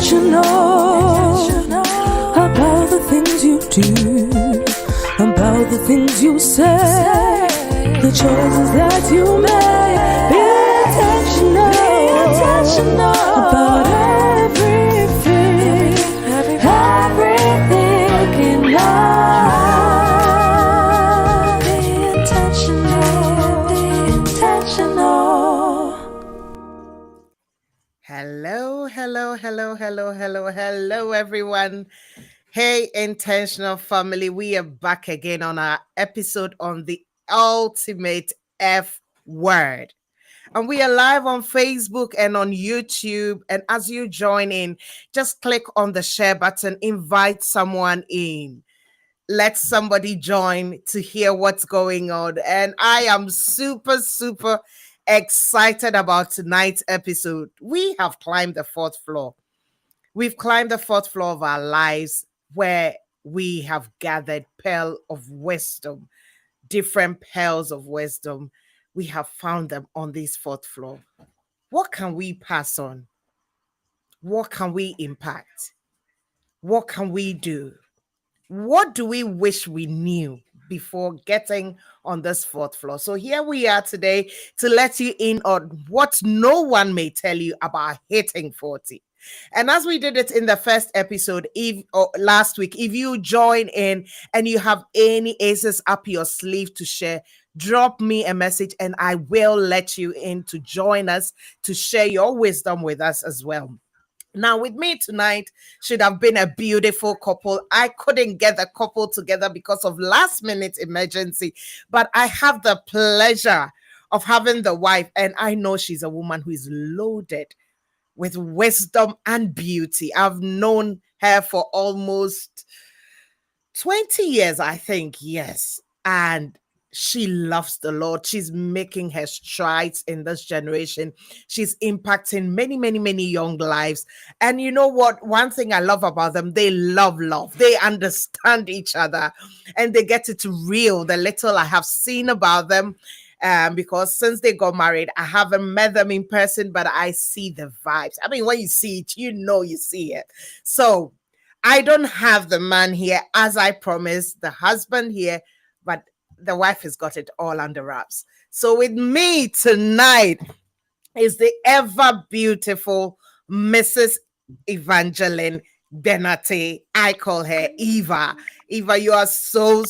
intentional about the things you do, about the things you say, the choices that you make. Be intentional about everything in life. Be intentional. Hello, everyone. Hey, intentional family. We are back again on our episode on the ultimate F word. And we are live on Facebook and on YouTube. And as you join in, just click on the share button, invite someone in. Let somebody join to hear what's going on. And I am super excited about tonight's episode. We have climbed the fourth floor. We've climbed the fourth floor of our lives where we have gathered pearl of wisdom, different pearls of wisdom. We have found them on this fourth floor. What can we pass on? What can we impact? What can we do? What do we wish we knew before getting on this fourth floor? So here we are today to let you in on what no one may tell you about hitting 40. And as we did it in the first episode last week, if you join in and you have any aces up your sleeve to share, drop me a message and I will let you in to join us to share your wisdom with us as well. Now, with me tonight should have been a beautiful couple. I couldn't get the couple together because of last minute emergency, but I have the pleasure of having the wife, and I know she's a woman who is loaded with wisdom and beauty. I've known her for almost 20 years, I think, yes. And she loves the Lord. She's making her strides in this generation. She's impacting many young lives. And you know what? One thing I love about them, they love. They understand each other and they get it real. The little I have seen about them, because since they got married, I haven't met them in person, but I see the vibes. I mean, when you see it, you know you see it. So I don't have the man here, as I promised, the husband here, but the wife has got it all under wraps. So with me tonight is the ever beautiful Mrs. Evangeline Benate. I call her Eva. Eva, you are so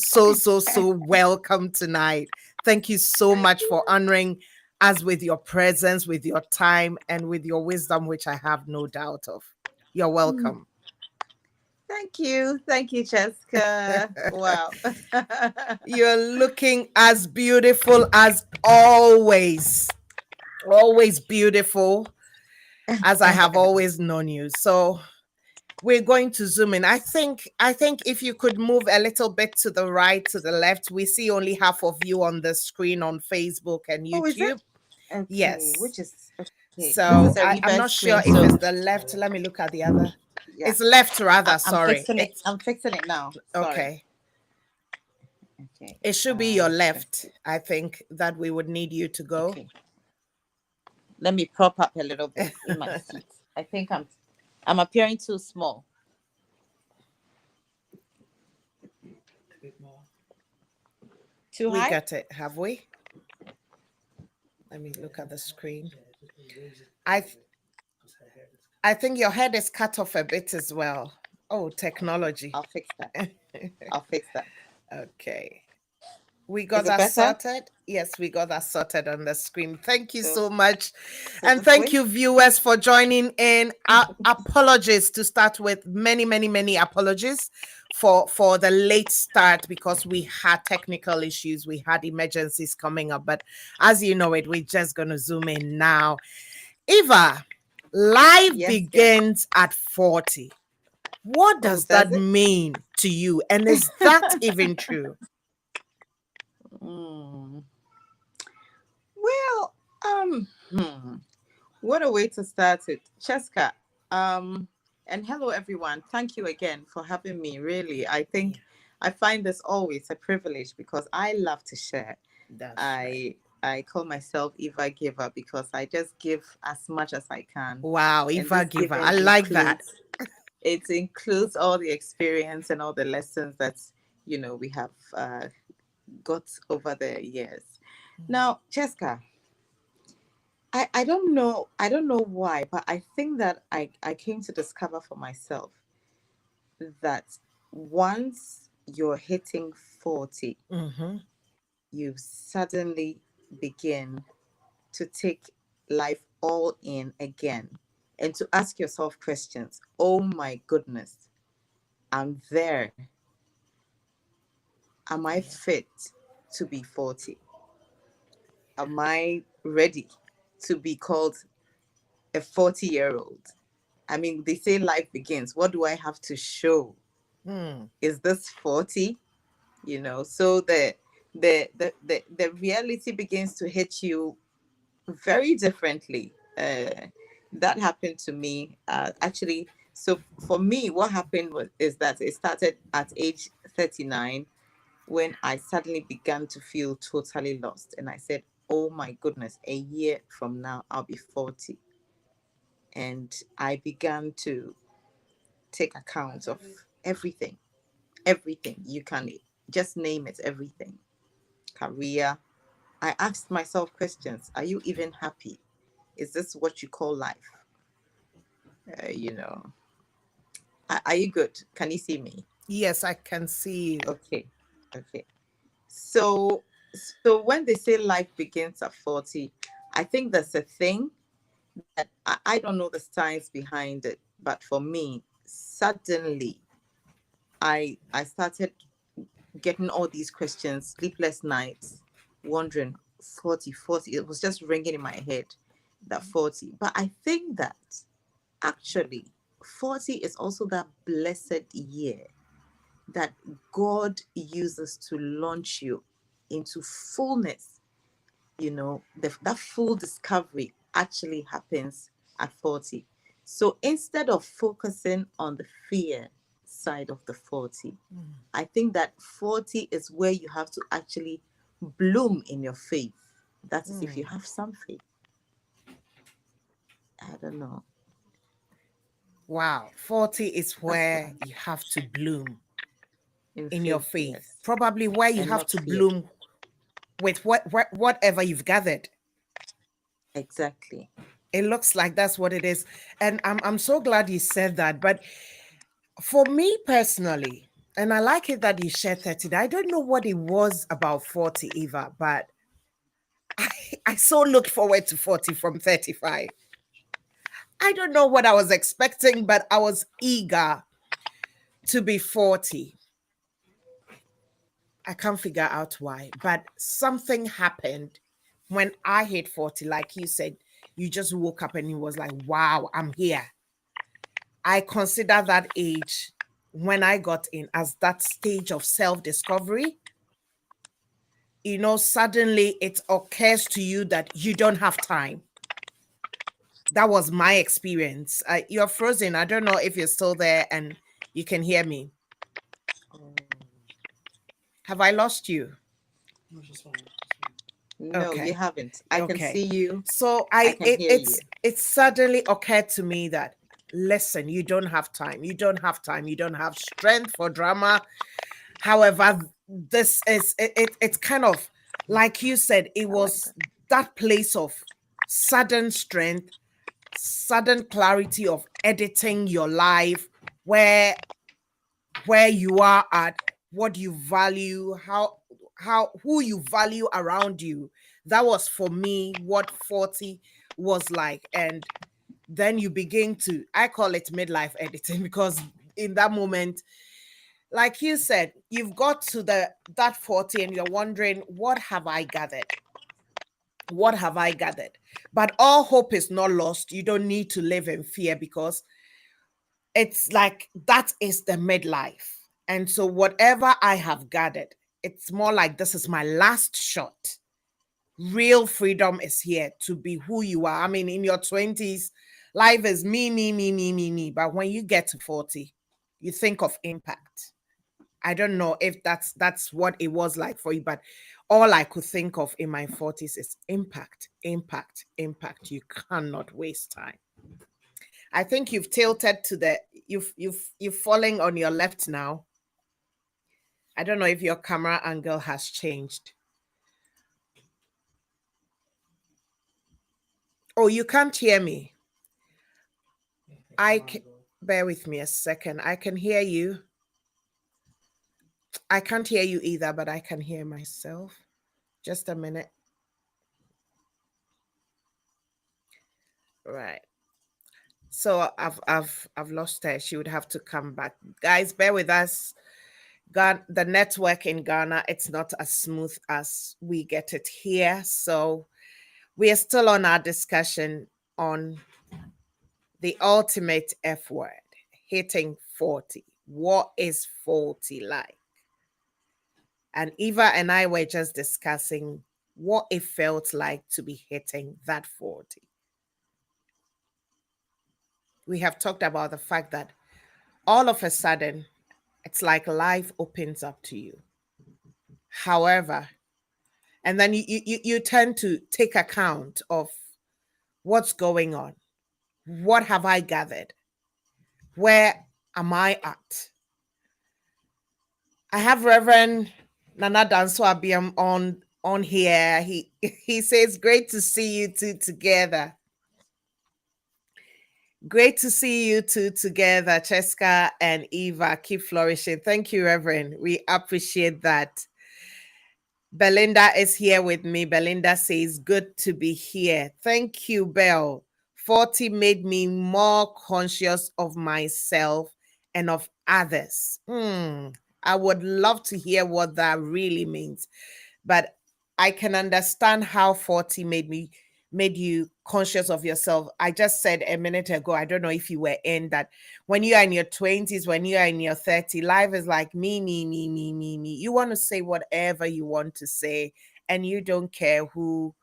welcome tonight. Thank you so much for honoring us with your presence, with your time, and with your wisdom, which I have no doubt of. You're welcome. Thank you, Chesca. Wow. You're looking as beautiful as always. Always beautiful, as I have always known you. So we're going to zoom in. I think if you could move a little bit to the right, to the left, we see only half of you on the screen on Facebook and YouTube. Oh, is it? Okay. Yes. Which is okay. So I'm not sure if it's the left. Let me look at the other. Yeah. It's left rather. Sorry. I'm fixing it now. Sorry. Okay. It should be your left. I think that we would need you to go. Okay. Let me prop up a little bit in my seat. I think I'm appearing too small. Too high? We got it, have we? Let me look at the screen. I think your head is cut off a bit as well. Oh, technology. I'll fix that. Okay. We got that sorted. Yes, we got that sorted on the screen. Thank you so much. And thank you, viewers, for joining in. Apologies to start with. Many apologies for the late start because we had technical issues. We had emergencies coming up. But as you know it, we're just going to zoom in now. Eva, life begins at 40. What does that mean to you? And is that even true? Well, what a way to start it. Chesca, and hello everyone. Thank you again for having me. Really, I think I find this always a privilege because I love to share. I call myself Eva Giver because I just give as much as I can. Wow, Eva Giver. I like that. it includes all the experience and all the lessons that we have got over the years. Now, Chesca, I don't know why, but I think that I came to discover for myself that once you're hitting 40, Mm-hmm. you suddenly begin to take life all in again and to ask yourself questions. Oh my goodness, I'm there. Am I fit to be 40? Am I ready to be called a 40-year-old? I mean, they say life begins. What do I have to show? Mm. Is this 40? So the reality begins to hit you very differently. That happened to me actually. So for me, what happened is that it started at age 39 when I suddenly began to feel totally lost. And I said, oh my goodness, a year from now, I'll be 40. And I began to take account of everything, everything. You can just name it, everything. Career. I asked myself questions. Are you even happy? Is this what you call life? Uh, you know, are you good? Can you see me? Yes, I can see you. Okay. Okay. So, so when they say life begins at 40, I think there's a thing that I don't know the science behind it, but for me, suddenly I started getting all these questions, sleepless nights, wondering 40, 40. It was just ringing in my head that 40. But I think that actually 40 is also that blessed year that God uses to launch you into fullness. That full discovery actually happens at 40. So instead of focusing on the fear side of the 40, I think that 40 is where you have to actually bloom in your faith. That is, if you have some faith. I don't know. Wow. 40 is That's what where I'm you have to bloom in in your faith, faith. yes. Probably where you And have not to fear. bloom with whatever you've gathered. Exactly. It looks like that's what it is. And I'm so glad you said that. But for me personally, and I like it that you shared 30. I don't know what it was about 40, Eva, but I so looked forward to 40 from 35. I don't know what I was expecting, but I was eager to be 40. I can't figure out why, but something happened when I hit 40. Like you said, you just woke up and it was like, wow, I'm here. I consider that age when I got in as that stage of self discovery. Suddenly it occurs to you that you don't have time. That was my experience. You're frozen. I don't know if you're still there and you can hear me. Have I lost you? No, you Okay. haven't. I can Okay. see you. So I can hear you. it suddenly occurred to me that listen, you don't have time. You don't have time. You don't have strength for drama. However, this is it's kind of like you said, it I like was that. that place of sudden strength, sudden clarity of editing your life, where you are at, what you value, how who you value around you. That was for me what 40 was like. And then you begin to, I call it midlife editing, because in that moment, like you said, you've got to that 40 and you're wondering, what have I gathered? What have I gathered? But all hope is not lost. You don't need to live in fear, because it's like that is the midlife. And so whatever I have gathered, it's more like this is my last shot. Real freedom is here to be who you are. I mean, in your 20s, life is me, me, me, me, me, me. But when you get to 40, you think of impact. I don't know if that's what it was like for you, but all I could think of in my 40s is impact, impact, impact. You cannot waste time. I think you've tilted to you've falling on your left now. I don't know if your camera angle has changed. Oh, you can't hear me. Bear with me a second. I can hear you. I can't hear you either, but I can hear myself. Just a minute. Right. So I've lost her. She would have to come back. Guys, bear with us. The network in Ghana, it's not as smooth as we get it here. So we are still on our discussion on the ultimate F word, hitting 40. What is 40 like? And Eva and I were just discussing what it felt like to be hitting that 40. We have talked about the fact that all of a sudden, it's like life opens up to you. However, and then you tend to take account of what's going on. What have I gathered? Where am I at? I have Reverend Nana Danso Abiam on here. He says, great to see you two together. Great to see you two together, Chesca and Eva. Keep flourishing. Thank you, Reverend. We appreciate that. Belinda is here with me. Belinda says, good to be here. Thank you, Belle. 40 made me more conscious of myself and of others. I would love to hear what that really means. But I can understand how 40 made you conscious of yourself. I just said a minute ago, I don't know if you were in that when you are in your 20s, when you are in your 30s, life is like me. You want to say whatever you want to say, and you don't care who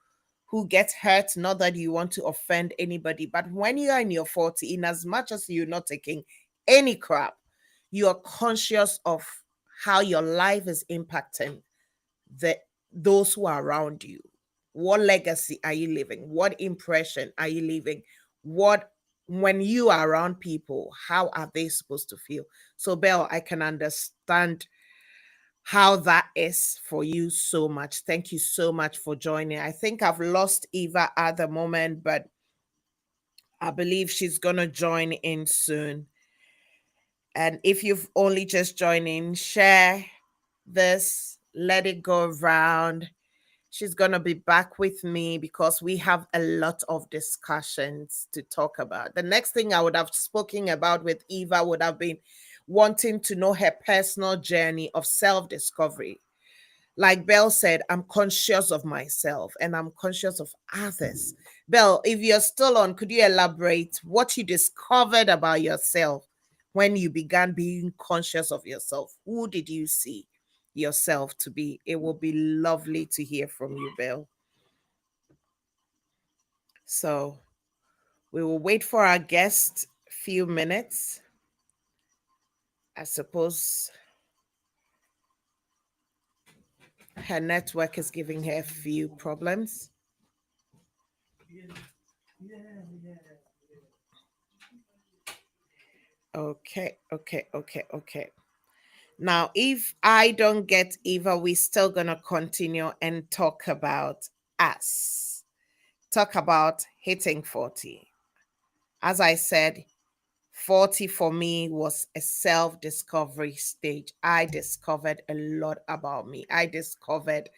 gets hurt, not that you want to offend anybody. But when you are in your 40, in as much as you're not taking any crap, you are conscious of how your life is impacting those who are around you. What legacy are you leaving? What impression are you leaving? When you are around people, how are they supposed to feel? So, Belle, I can understand how that is for you so much. Thank you so much for joining. I think I've lost Eva at the moment, but I believe she's going to join in soon. And if you've only just joined in, share this, let it go around. She's going to be back with me because we have a lot of discussions to talk about. The next thing I would have spoken about with Eva would have been wanting to know her personal journey of self-discovery. Like Belle said, I'm conscious of myself and I'm conscious of others. Belle, if you're still on, could you elaborate what you discovered about yourself when you began being conscious of yourself? Who did you see yourself to be? It will be lovely to hear from you, Belle. So we will wait for our guest a few minutes. I suppose her network is giving her a few problems. Okay. Now, if I don't get Eva, we're still going to continue and talk about us. Talk about hitting 40. As I said, 40 for me was a self-discovery stage. I discovered a lot about me. I discovered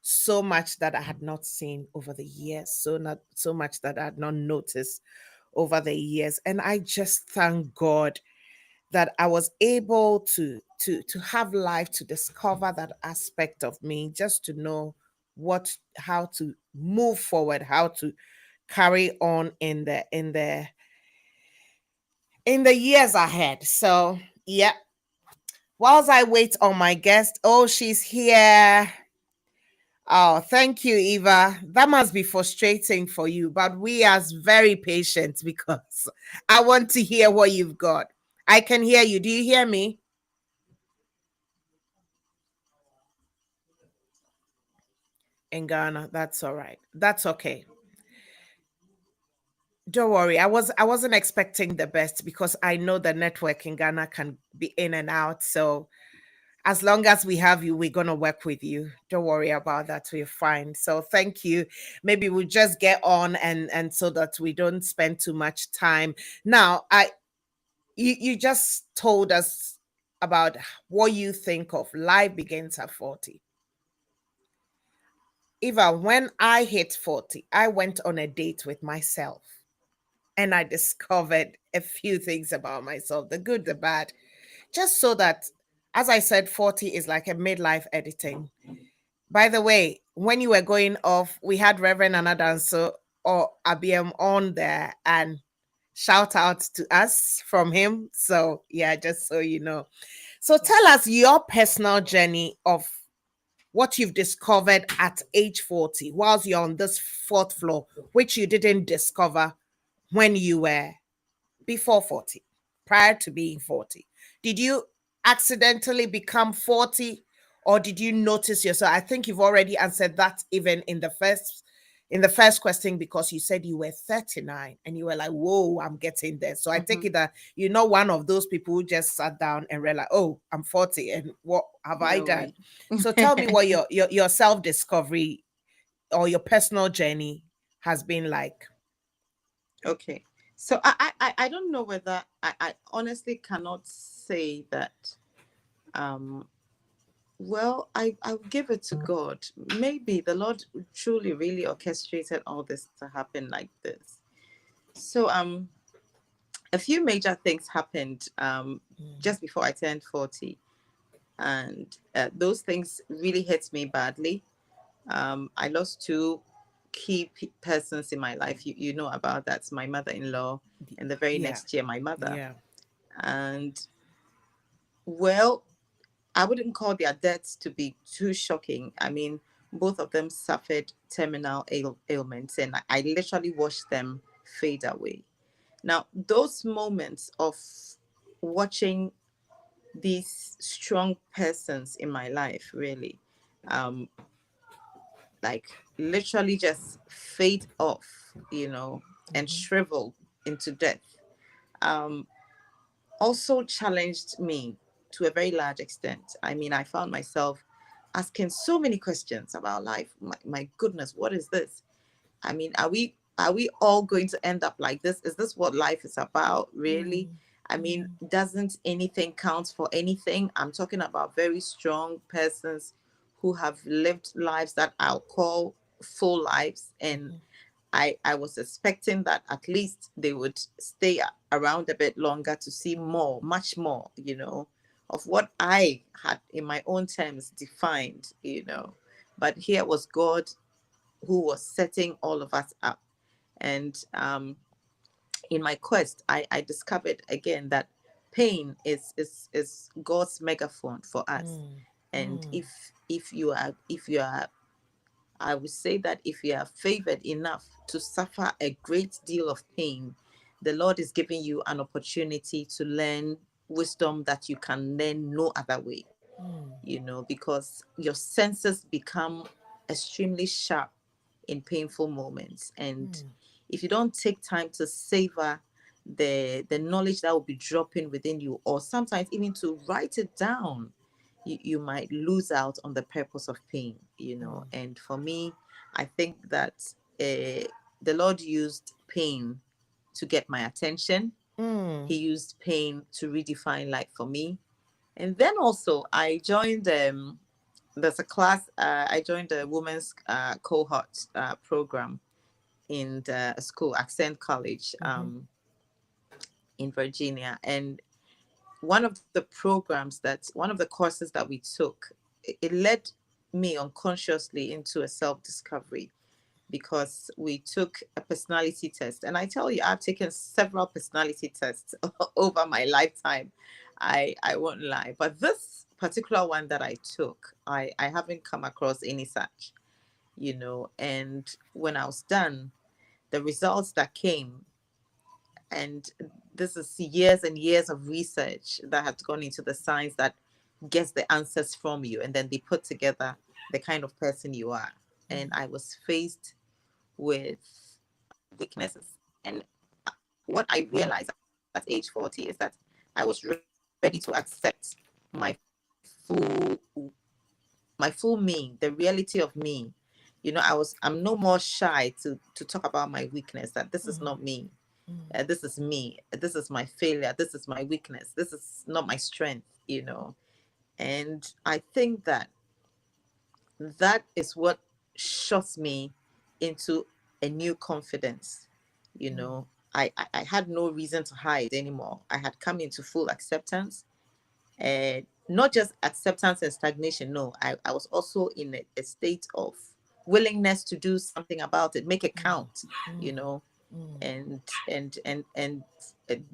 so much that I had not seen over the years, so much that I had not noticed over the years. And I just thank God that I was able to have life, to discover that aspect of me, just to know how to move forward, how to carry on in the years ahead. So yeah. Whilst I wait on my guest, oh, she's here. Oh, thank you, Eva. That must be frustrating for you, but we are very patient because I want to hear what you've got. I can hear you. Do you hear me? In Ghana, that's all right. That's okay. Don't worry. I wasn't expecting the best because I know the network in Ghana can be in and out. So as long as we have you, we're gonna work with you. Don't worry about that. We're fine. So thank you. Maybe we'll just get on and so that we don't spend too much time. Now, you just told us about what you think of life begins at 40. Eva, when I hit 40, I went on a date with myself and I discovered a few things about myself, the good, the bad, just so that, as I said, 40 is like a midlife editing. By the way, when you were going off, we had Reverend Anadanso or ABM on there, and shout out to us from him. So, yeah, just so you know. So, tell us your personal journey of what you've discovered at age 40 whilst you're on this fourth floor, which you didn't discover when you were before 40, prior to being 40. Did you accidentally become 40 or did you notice yourself? I think you've already answered that even in the first question because you said you were 39 and you were like, whoa, I'm getting there. So I take it that you're not one of those people who just sat down and realized, oh, I'm 40 and what have I No done? way. So tell me what your self-discovery or your personal journey has been like. Okay. So I don't know whether I honestly cannot say that. Um, well, I'll give it to God. Maybe the Lord truly really orchestrated all this to happen like this. So a few major things happened just before I turned 40, and those things really hit me badly. I lost two key persons in my life. You know about that. My mother-in-law, and the very Yeah. next year, my mother. Yeah. And well, I wouldn't call their deaths to be too shocking. I mean, both of them suffered terminal ailments, and I literally watched them fade away. Now, those moments of watching these strong persons in my life really, um, like literally just fade off, and shrivel into death, um, also challenged me to a very large extent. I mean, I found myself asking so many questions about life. My goodness, what is this? I mean, are we all going to end up like this? Is this what life is about, really? I mean, doesn't anything count for anything? I'm talking about very strong persons who have lived lives that I'll call full lives. And I was expecting that at least they would stay around a bit longer to see more, much more, of what I had in my own terms defined. But here was God who was setting all of us up. And in my quest, I discovered again that pain is God's megaphone for us. And if you are I would say that if you are favored enough to suffer a great deal of pain, the Lord is giving you an opportunity to learn wisdom that you can learn no other way, because your senses become extremely sharp in painful moments. And if you don't take time to savor the knowledge that will be dropping within you, or sometimes even to write it down, you might lose out on the purpose of pain. And for me, I think that the Lord used pain to get my attention. He used pain to redefine life for me. And then also I joined there's a class, I joined a women's cohort program in the school, Accent College, in Virginia. And one of the courses that we took, it led me unconsciously into a self-discovery, because we took a personality test. And I tell you, I've taken several personality tests over my lifetime. I won't lie. But this particular one that I took, I haven't come across any such. And when I was done, the results that came, and this is years and years of research that has gone into the science that gets the answers from you, and then they put together the kind of person you are. And I was faced with weaknesses, and what I realized at age 40 is that I was ready to accept my full my full me, the reality of me. You know, I'm no more shy to talk about my weakness, that this is not me. This is me. This is my failure. This is my weakness. This is not my strength, you know. And I think that that is what shots me into a new confidence. You know, I had no reason to hide anymore. I had come into full acceptance, and not just acceptance and stagnation. No, I was also in a state of willingness to do something about it, make it count, you know. And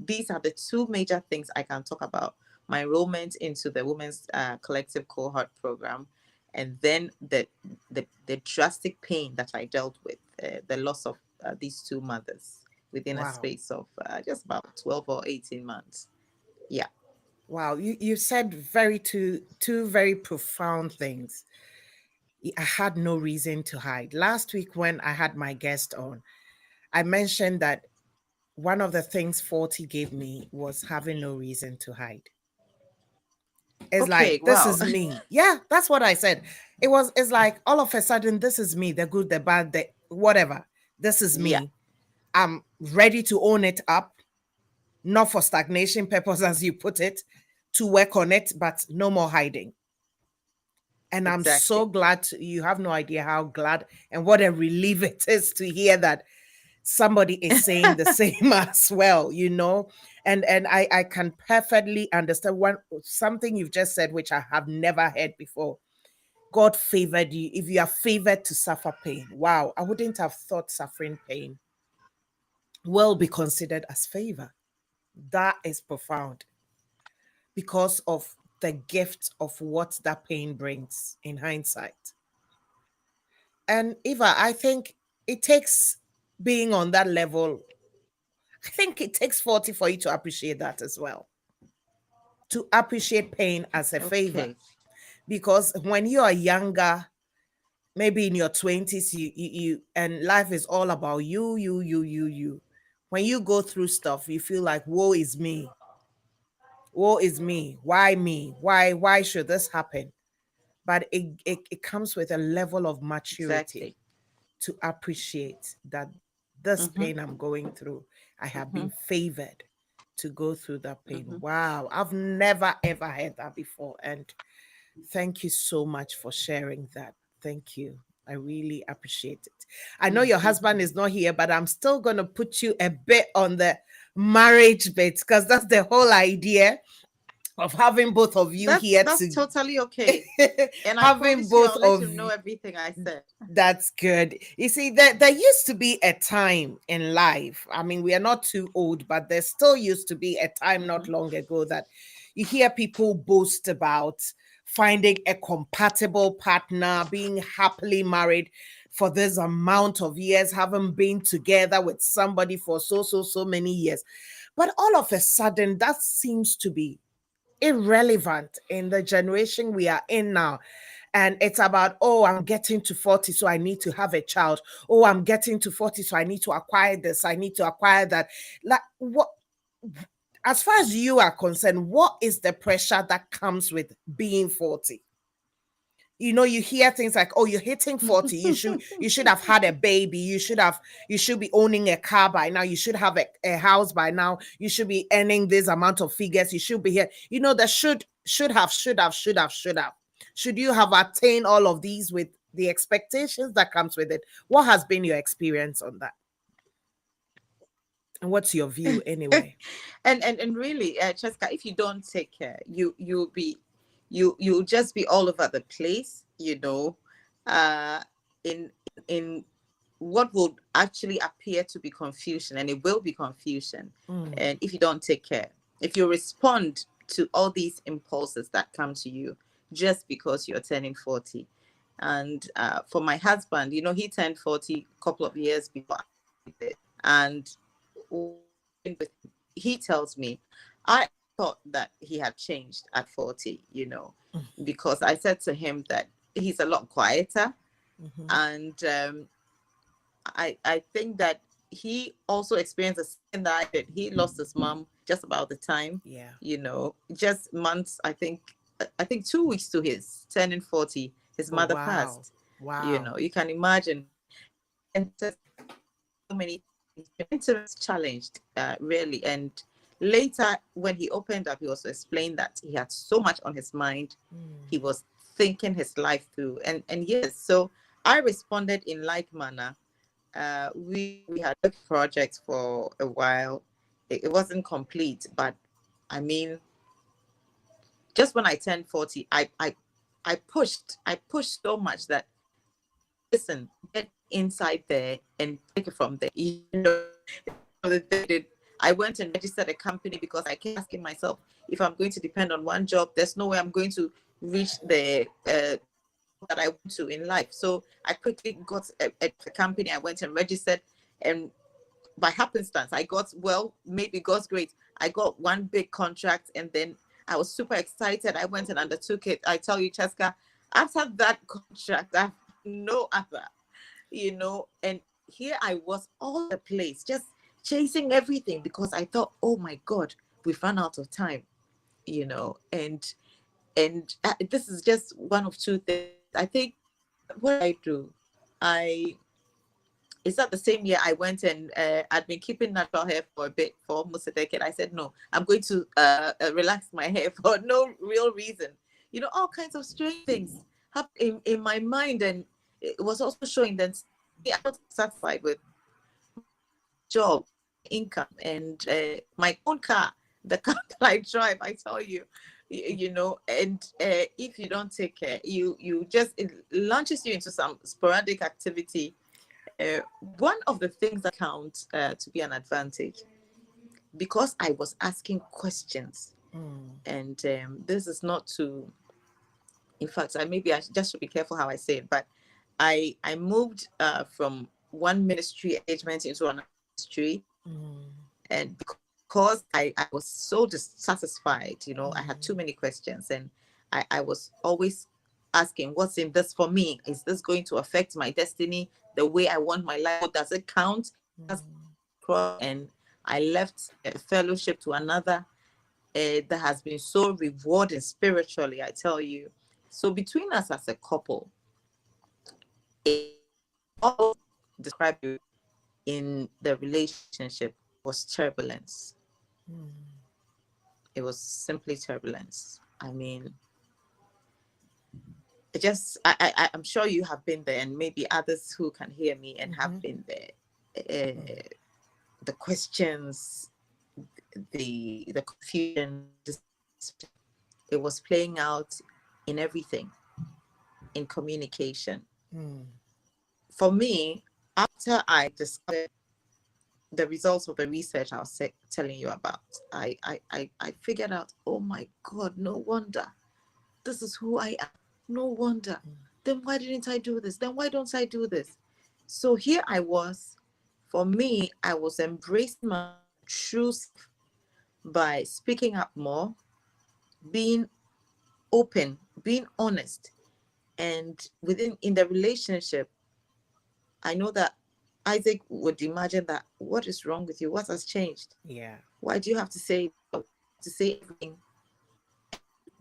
these are the two major things I can talk about: my enrollment into the women's collective cohort program, and then the drastic pain that I dealt with, the loss of these two mothers within a space of just about 12 or 18 months. Yeah. Wow, you said two very profound things. I had no reason to hide. Last week when I had my guest on, I mentioned that one of the things 40 gave me was having no reason to hide. It's Okay, like, this wow. is me. Yeah, that's what I said. It's like all of a sudden, this is me, the good, the bad, the whatever. This is Yeah, me. I'm ready to own it up, not for stagnation purpose, as you put it, to work on it, but no more hiding. And I'm so exactly. glad you have no idea how glad and what a relief it is to hear that somebody is saying the same as well, you know. And I can perfectly understand one something you've just said, which I have never heard before. God favored you. If you are favored to suffer pain, wow, I wouldn't have thought suffering pain will be considered as favor. That is profound because of the gift of what that pain brings in hindsight. And Eva, I think it takes being on that level. I think it takes 40 for you to appreciate that as well. To appreciate pain as a favor. Okay. Because when you are younger, maybe in your 20s, you and life is all about you. When you go through stuff, you feel like, woe is me. Woe is me. Why me? Why should this happen? But it comes with a level of maturity Exactly. to appreciate that this Mm-hmm. pain I'm going through, I have Mm-hmm. been favored to go through that pain. Mm-hmm. Wow, I've never ever heard that before. And thank you so much for sharing that. Thank you. I really appreciate it. I know your Mm-hmm. husband is not here, but I'm still going to put you a bit on the marriage bit because that's the whole idea of having both of you here That's to totally okay. And I having promise you, both I'll let of you know you. everything I said. That's good. You see, there used to be a time in life. I mean, we are not too old, but there still used to be a time not Mm-hmm. long ago that you hear people boast about finding a compatible partner, being happily married for this amount of years, having been together with somebody for so many years. But all of a sudden, that seems to be irrelevant in the generation we are in now. And it's about, oh, I'm getting to 40, so I need to have a child. Oh, I'm getting to 40, so I need to acquire this, I need to acquire that. Like, what, as far as you are concerned, what is the pressure that comes with being 40? You know, you hear things like, oh, you're hitting 40, you should have had a baby, you should be owning a car by now, you should have a house by now, you should be earning this amount of figures, you should be here, you know, the should have. Should you have attained all of these with the expectations that comes with it? What has been your experience on that, and what's your view anyway? And really, Chesca, if you don't take care, you'll just be all over the place, you know, uh, in in what will actually appear to be confusion, and it will be confusion. And if you don't take care, if you respond to all these impulses that come to you just because you're turning 40. And for my husband, you know, he turned 40 a couple of years before I did. And he tells me, I thought that he had changed at 40, you know, because I said to him that he's a lot quieter. Mm-hmm. And I think that he also experienced the same that I did. He lost his mom just about the time, Yeah. Just months, I think 2 weeks to his turning 40, his Oh, mother wow. passed. Wow. You can imagine. And so many things challenged, really. And later, when he opened up, he also explained that he had so much on his mind. He was thinking his life through. And yes, so I responded in like manner. We had a project for a while. It wasn't complete, but I mean, just when I turned 40, I pushed so much that, listen, get inside there and take it from there. I went and registered a company because I kept asking myself, if I'm going to depend on one job, there's no way I'm going to reach the that I want to in life. So I quickly got a company. I went and registered, and by happenstance, I got, well, maybe God's grace, I got one big contract, and then I was super excited. I went and undertook it. I tell you, Chesca, after that contract, I have no other, and here I was all the place, just chasing everything because I thought, oh my God, we've run out of time, and this is just one of two things. I think what I do, I it's not the same year I went and I'd been keeping natural hair for a bit, for almost a decade. I said, no, I'm going to relax my hair for no real reason. All kinds of strange things happen in my mind. And it was also showing that I'm not satisfied with job, income, and my own car, the car that I drive, I tell you, and if you don't take care, it launches you into some sporadic activity. One of the things that count to be an advantage, because I was asking questions, and this is not to, in fact, I just should be careful how I say it, but I moved from one ministry engagement into another ministry, and because I was so dissatisfied, I had too many questions, and I was always asking, what's in this for me? Is this going to affect my destiny the way I want my life? Does it count? And I left a fellowship to another that has been so rewarding spiritually, I tell you. So between us as a couple, it all described you in the relationship was turbulence. It was simply turbulence. I mean, I'm sure you have been there, and maybe others who can hear me and have been there. The questions, the confusion, it was playing out in everything, in communication. For me, after I discovered the results of the research I was telling you about, I figured out, oh my God, no wonder this is who I am. No wonder. Then why didn't I do this? Then why don't I do this? So here I was. For me, I was embracing my truth by speaking up more, being open, being honest. And in the relationship, I know that Isaac would imagine that, what is wrong with you? What has changed? Yeah. Why do you have to say everything?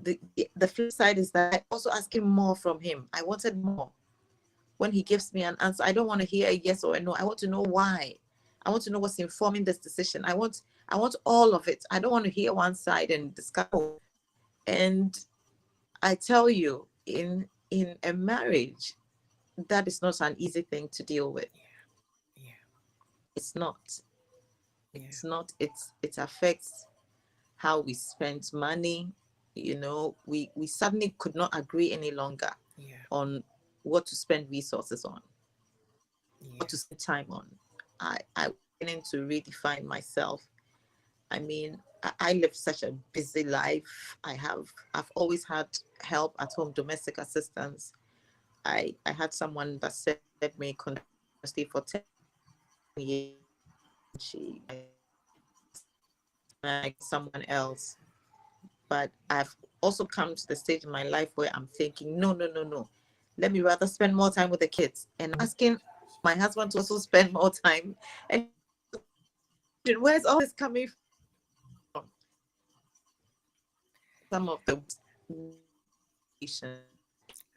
The flip side is that I also asking more from him. I wanted more. When he gives me an answer, I don't want to hear a yes or a no. I want to know why. I want to know what's informing this decision. I want all of it. I don't want to hear one side and discuss. And I tell you, in a marriage, that is not an easy thing to deal with. Yeah. It's not. It's not. It affects how we spend money. We suddenly could not agree any longer on what to spend resources on, what to spend time on. I beginning to redefine myself. I mean, I live such a busy life. I've always had help at home, domestic assistance. I had someone that served me continuously for 10 years. She someone else. But I've also come to the stage in my life where I'm thinking, no. Let me rather spend more time with the kids, and asking my husband to also spend more time. And Where's all this coming from? Some of the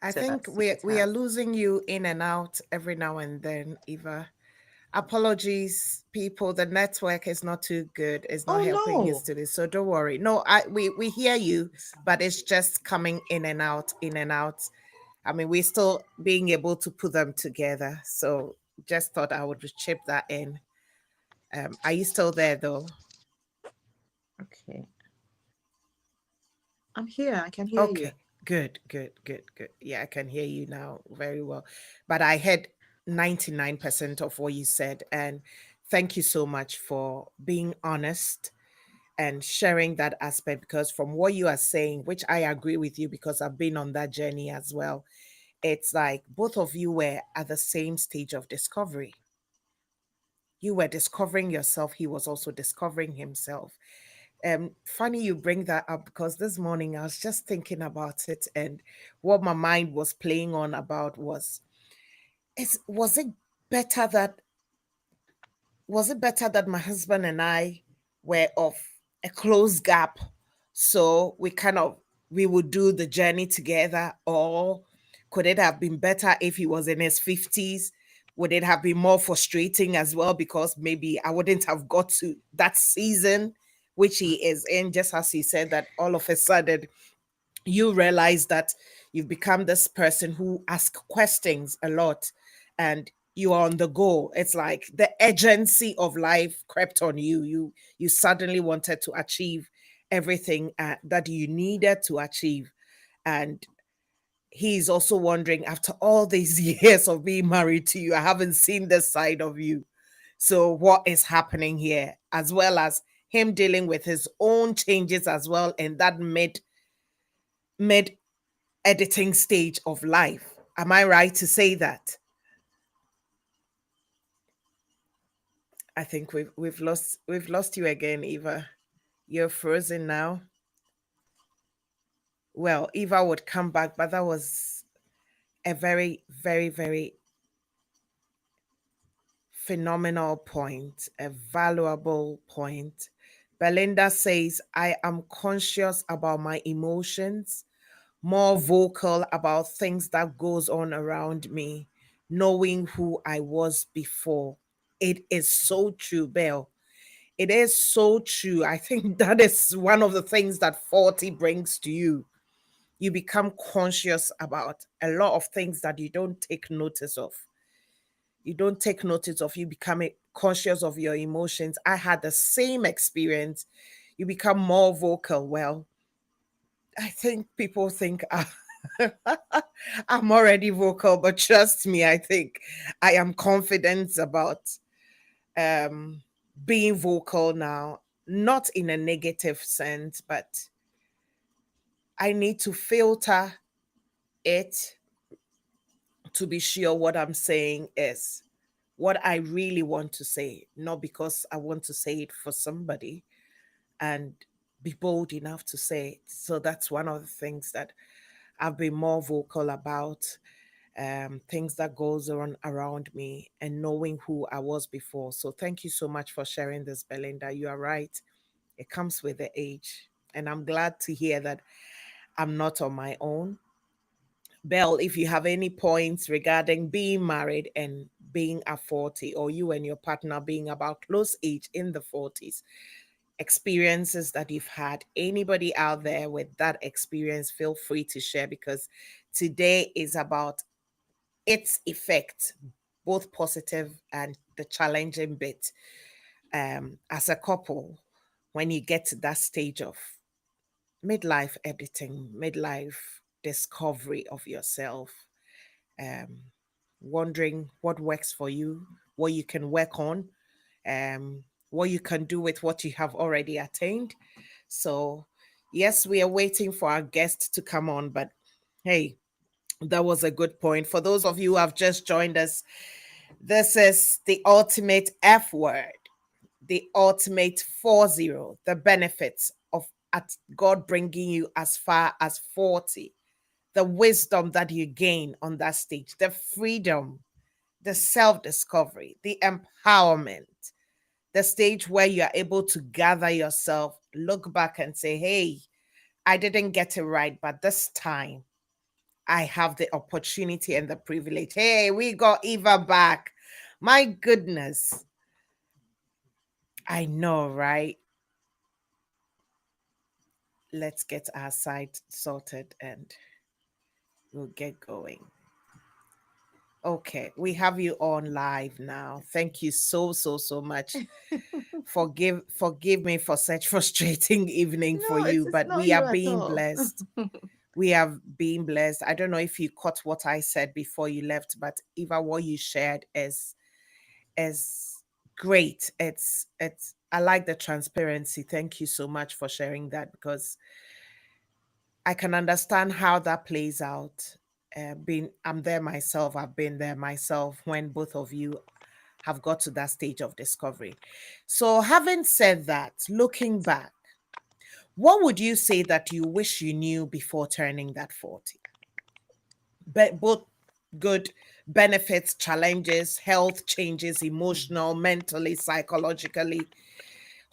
I that think cities we are have. losing you in and out every now and then, Eva. Apologies, people. The network is not too good. It's not Oh helping us no. today. So don't worry. No, we hear you, but it's just coming in and out, in and out. I mean, we're still being able to put them together. So just thought I would chip that in. Are you still there though? Okay. I'm here. I can hear you. Okay, good, good, good, good. Yeah, I can hear you now very well. But I heard 99% of what you said. And thank you so much for being honest and sharing that aspect, because from what you are saying, which I agree with you because I've been on that journey as well, it's like both of you were at the same stage of discovery. You were discovering yourself, he was also discovering himself. Funny you bring that up because this morning I was just thinking about it, and what my mind was playing on about was it better that my husband and I were of a close gap, so we would do the journey together, or could it have been better if he was in his 50s? Would it have been more frustrating as well, because maybe I wouldn't have got to that season which he is in, just as he said that all of a sudden you realize that you've become this person who asks questions a lot, and you are on the go. It's like the urgency of life crept on you. You suddenly wanted to achieve everything that you needed to achieve. And he's also wondering, after all these years of being married to you, I haven't seen this side of you. So what is happening here? As well as him dealing with his own changes as well in that mid editing stage of life. Am I right to say that? I think we've lost you again, Eva. You're frozen now. Well, Eva would come back, but that was a very, very, very phenomenal point, a valuable point. Belinda says, I am conscious about my emotions, more vocal about things that goes on around me, knowing who I was before. It is so true, Belle. It is so true. I think that is one of the things that 40 brings to you. You become conscious about a lot of things that you don't take notice of. You don't take notice of, you becoming conscious of your emotions. I had the same experience. You become more vocal. Well, I think people think I'm already vocal, but trust me, I think I am confident about um, being vocal now, not in a negative sense, but I need to filter it to be sure what I'm saying is what I really want to say, not because I want to say it for somebody, and be bold enough to say it. So that's one of the things that I've been more vocal about, things that goes on around me and knowing who I was before. So thank you so much for sharing this, Belinda. You are right. It comes with the age. And I'm glad to hear that I'm not on my own. Belle, if you have any points regarding being married and being at 40, or you and your partner being about close age in the 40s, experiences that you've had, anybody out there with that experience, feel free to share, because today is about its effect, both positive and the challenging bit, as a couple, when you get to that stage of midlife editing, midlife discovery of yourself, um, wondering what works for you, what you can work on, what you can do with what you have already attained. So, yes, we are waiting for our guest to come on, but hey, that was a good point. For those of you who have just joined us, this is the ultimate F word, the ultimate 40, the benefits of at God bringing you as far as 40, the wisdom that you gain on that stage, the freedom, the self discovery, the empowerment, the stage where you are able to gather yourself, look back and say, hey, I didn't get it right, but this time I have the opportunity and the privilege. Hey, we got Eva back. My goodness. I know, right? Let's get our site sorted and we'll get going. Okay, we have you on live now. Thank you so much. Forgive me for such frustrating evening for No, you, it's but not we are you at being all. blessed. We have been blessed. I don't know if you caught what I said before you left, but Eva, what you shared is great. It's I like the transparency. Thank you so much for sharing that, because I can understand how that plays out. I'm there myself. I've been there myself when both of you have got to that stage of discovery. So, having said that, looking back, what would you say that you wish you knew before turning that 40? Both good benefits, challenges, health changes, emotional, mentally, psychologically,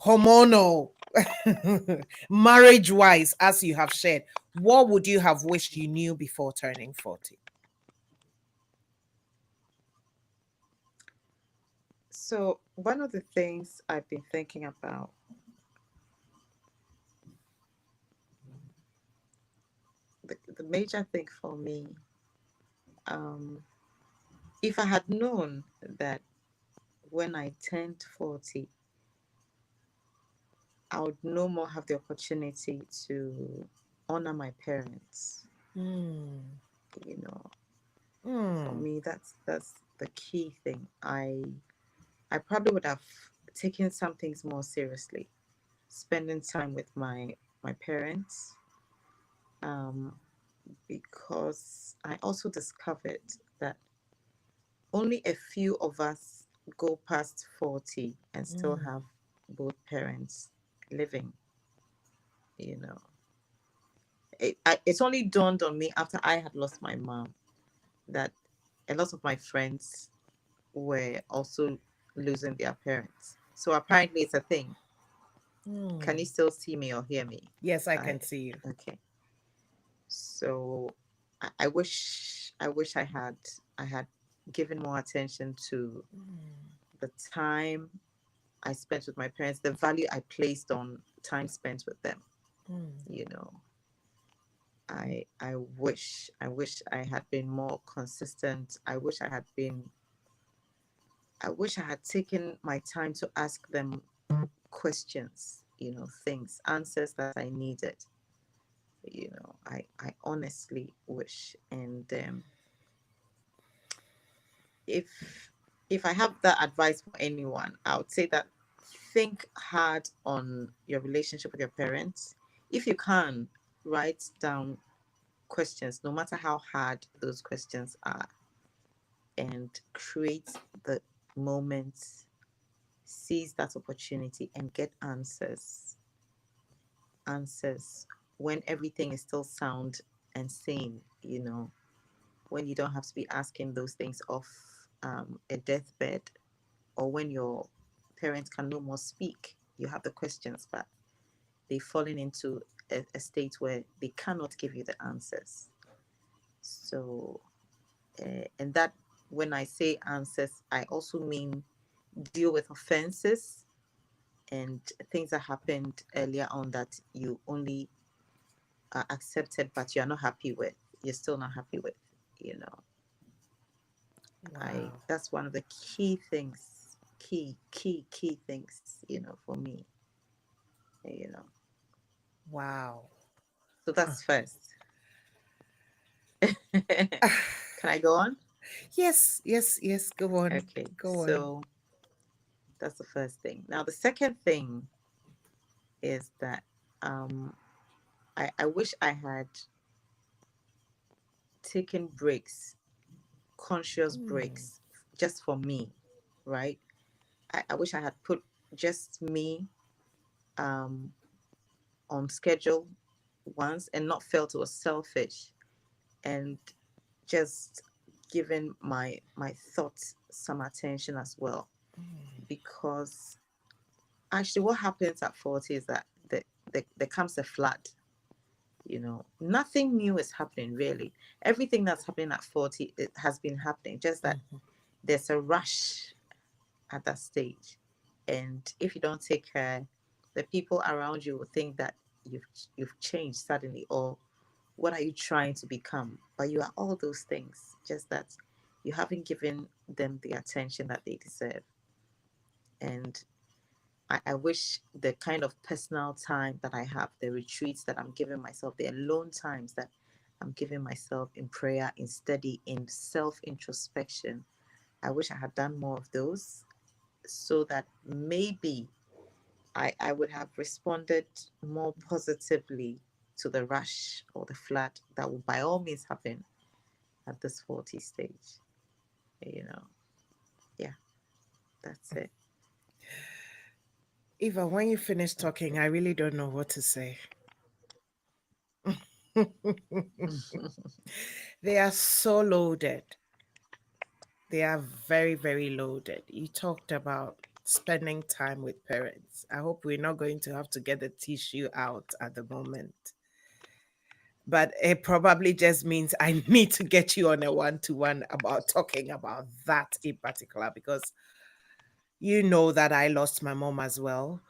hormonal, marriage wise, as you have shared. What would you have wished you knew before turning 40? So one of the things I've been thinking about, the major thing for me, um, if I had known that when I turned 40, I would no more have the opportunity to honor my parents. Mm. You know, for Mm. me, that's the key thing. I probably would have taken some things more seriously, spending time with my parents, um, because I also discovered that only a few of us go past 40 and still Mm. have both parents living. You know, it's only dawned on me after I had lost my mom that a lot of my friends were also losing their parents. So apparently it's a thing. Can Mm. you still see me or hear me? Yes, I I can see you. Okay. So I wish I had given more attention to Mm. the time I spent with my parents, the value I placed on time spent with them. Mm. You know, I wish I had been more consistent. I wish I had taken my time to ask them questions, things, answers that I needed. I honestly wish. And if I have that advice for anyone, I would say that think hard on your relationship with your parents. If you can, write down questions, no matter how hard those questions are, and create the moment, seize that opportunity and get answers when everything is still sound and sane, when you don't have to be asking those things off a deathbed, or when your parents can no more speak. You have the questions, but they've fallen into a state where they cannot give you the answers. So, and that, when I say answers, I also mean deal with offenses and things that happened earlier on that you only accepted, but you're not happy with. You're still not happy with, you know. I Wow. That's one of the key things, key things, for me, you know. Wow. So that's first. Can I go on? Yes. Go on. Okay, Go on. so that's the first thing. Now, the second thing is that I wish I had taken breaks, conscious Mm. breaks, just for me, right? I wish I had put just me um, on schedule once and not felt it was selfish, and just given my thoughts some attention as well, because actually what happens at 40 is that there comes a flood. Nothing new is happening really. Everything that's happening at 40, it has been happening, just that there's a rush at that stage. And if you don't take care, the people around you will think that you've changed suddenly, or what are you trying to become? But you are all those things, just that you haven't given them the attention that they deserve. And I wish the kind of personal time that I have, the retreats that I'm giving myself, the alone times that I'm giving myself in prayer, in study, in self introspection, I wish I had done more of those, so that maybe I would have responded more positively to the rush or the flood that will by all means happen at this 40 stage. You know, yeah, that's it. Eva, when you finish talking, I really don't know what to say. They are so loaded. They are very, very loaded. You talked about spending time with parents. I hope we're not going to have to get the tissue out at the moment. But it probably just means I need to get you on a one-to-one about talking about that in particular, because you know that I lost my mom as well.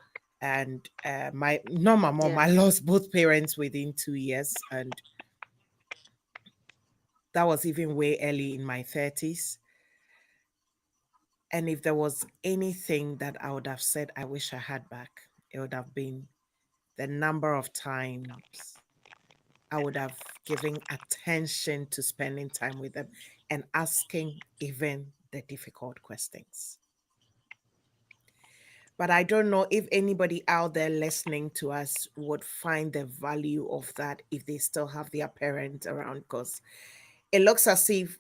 And my not my mom, Yeah. I lost both parents within 2 years. And that was even way early in my 30s. And if there was anything that I would have said I wish I had back, it would have been the number of times I would have given attention to spending time with them and asking even the difficult questions. But I don't know if anybody out there listening to us would find the value of that if they still have their parent around, because it looks as if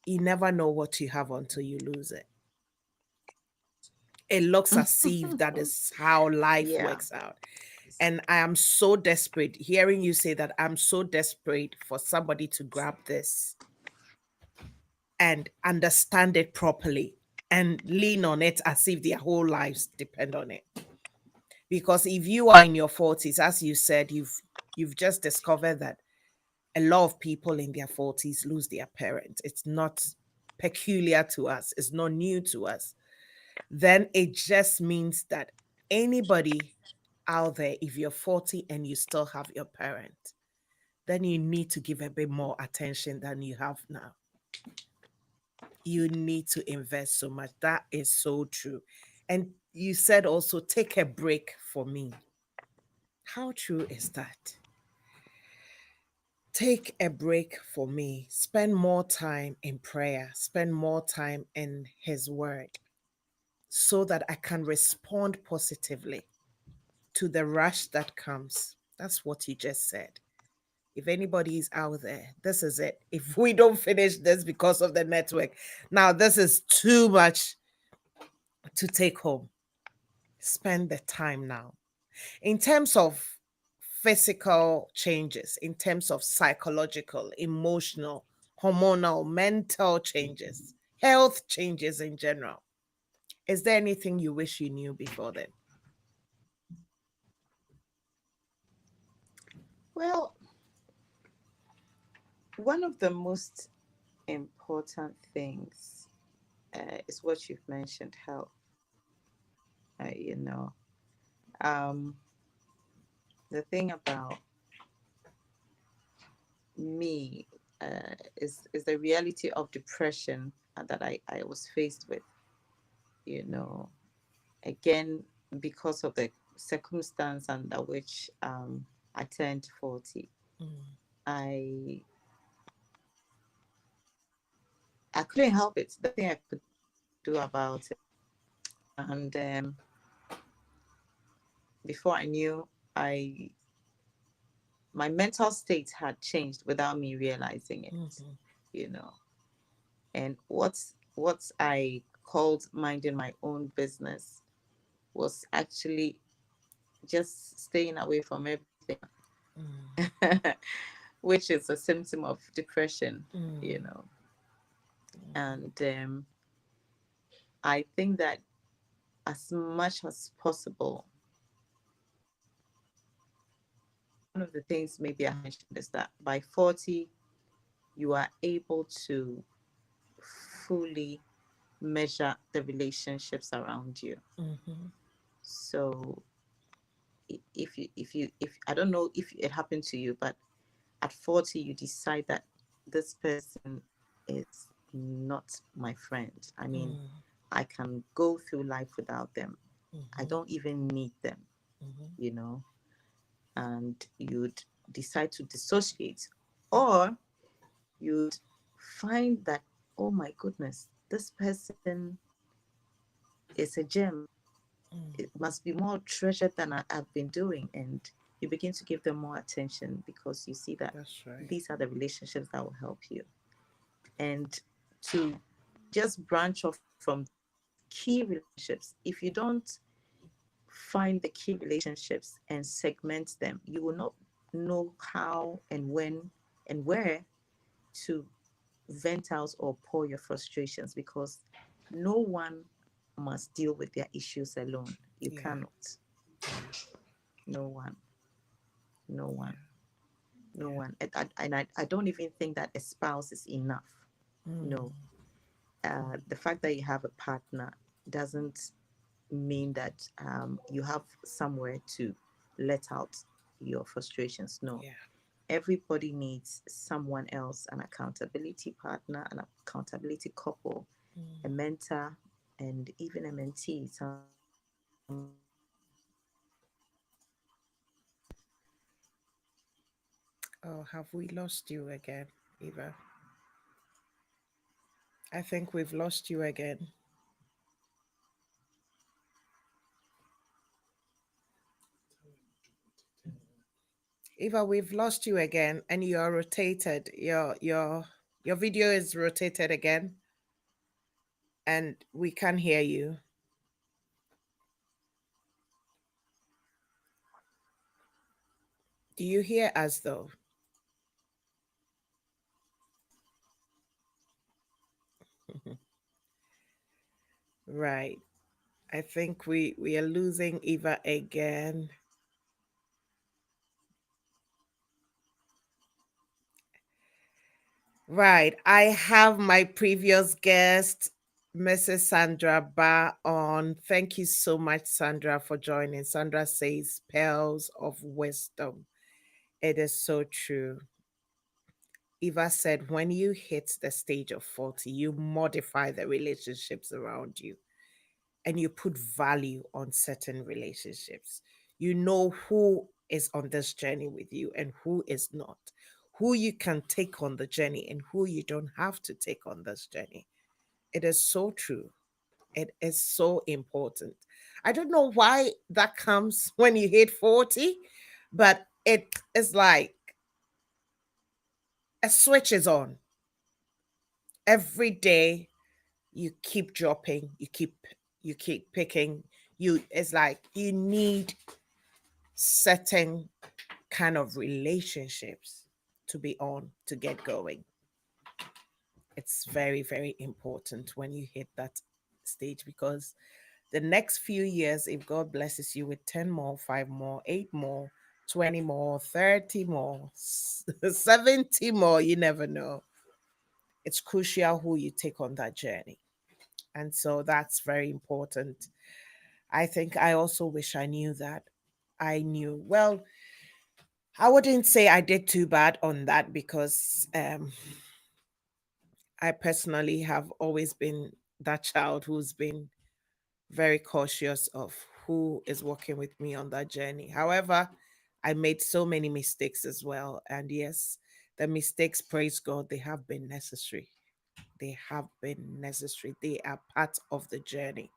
you never know what you have until you lose it. It looks as if that is how life Yeah. works out. And I am so desperate hearing you say that. I'm so desperate for somebody to grab this and understand it properly and lean on it as if their whole lives depend on it. Because if you are in your 40s, as you said, you've just discovered that a lot of people in their 40s lose their parents. It's not peculiar to us, it's not new to us. Then it just means that anybody out there, if you're 40 and you still have your parent, then you need to give a bit more attention than you have now. You need to invest so much. That is so true. And you said also take a break for me. How true is that? Take a break for me. Spend more time in prayer. Spend more time in His Word so that I can respond positively to the rush that comes. That's what you just said. If anybody is out there, this is it. If we don't finish this because of the network, now this is too much to take home. Spend the time now. In terms of physical changes, in terms of psychological, emotional, hormonal, mental changes, health changes in general, is there anything you wish you knew before then? Well, one of the most important things is what you've mentioned, health. Uh, you know, um, the thing about me is the reality of depression that I was faced with. You know, again, because of the circumstance under which I turned 40, Mm, I I couldn't help it. The thing I could do about it, and before I knew, I my mental state had changed without me realizing it. mhm, You know, and what I called minding my own business was actually just staying away from everything, mm, which is a symptom of depression. You mm, know, mm, and I think that as much as possible, one of the things maybe I mentioned is that by 40, you are able to fully measure the relationships around you. Mm-hmm. So if I don't know if it happened to you, but at 40 you decide that this person is not my friend. I mean, I can go through life without them. I don't even need them, you know, and you'd decide to dissociate, or you'd find that, oh my goodness, this person is a gem. It must be more treasured than I've been doing. And you begin to give them more attention because you see that That's right. these are the relationships that will help you. And to just branch off from key relationships, if you don't find the key relationships and segment them, you will not know how and when and where to vent out or pour your frustrations, because no one must deal with their issues alone. You Yeah. cannot. No one. No one. No Yeah. one. And I don't even think that a spouse is enough. No. The fact that you have a partner doesn't mean that you have somewhere to let out your frustrations. No. Yeah. Everybody needs someone else, an accountability partner, an accountability couple, a mentor, and even a mentee, someone to Oh, have we lost you again, Eva? I think we've lost you again. Eva, we've lost you again, and you're rotated. Your video is rotated again, and we can't hear you. Do you hear us though? Right. I think we are losing Eva again. Right. I have my previous guest, Mrs. Sandra Ba, on. Thank you so much, Sandra, for joining. Sandra says pearls of wisdom. It is so true. Eva said, when you hit the stage of 40, you modify the relationships around you and you put value on certain relationships. You know who is on this journey with you and who is not, who you can take on the journey and who you don't have to take on this journey. It is so true. It is so important. I don't know why that comes when you hit 40, but it is like a switch is on. Every day you keep dropping, you keep picking. You It's like you need certain kind of relationships to be on to get going. It's very, very important when you hit that stage, because the next few years, if God blesses you with 10 more, 5 more, 8 more, 20 more, 30 more, 70 more, you never know. It's crucial who you take on that journey. And so that's very important. I think I also wish I knew that. I knew, well, I wouldn't say I did too bad on that, because I personally have always been that child who's been very cautious of who is working with me on that journey. However, I made so many mistakes as well. And yes, the mistakes, praise God, they have been necessary. They have been necessary. They are part of the journey.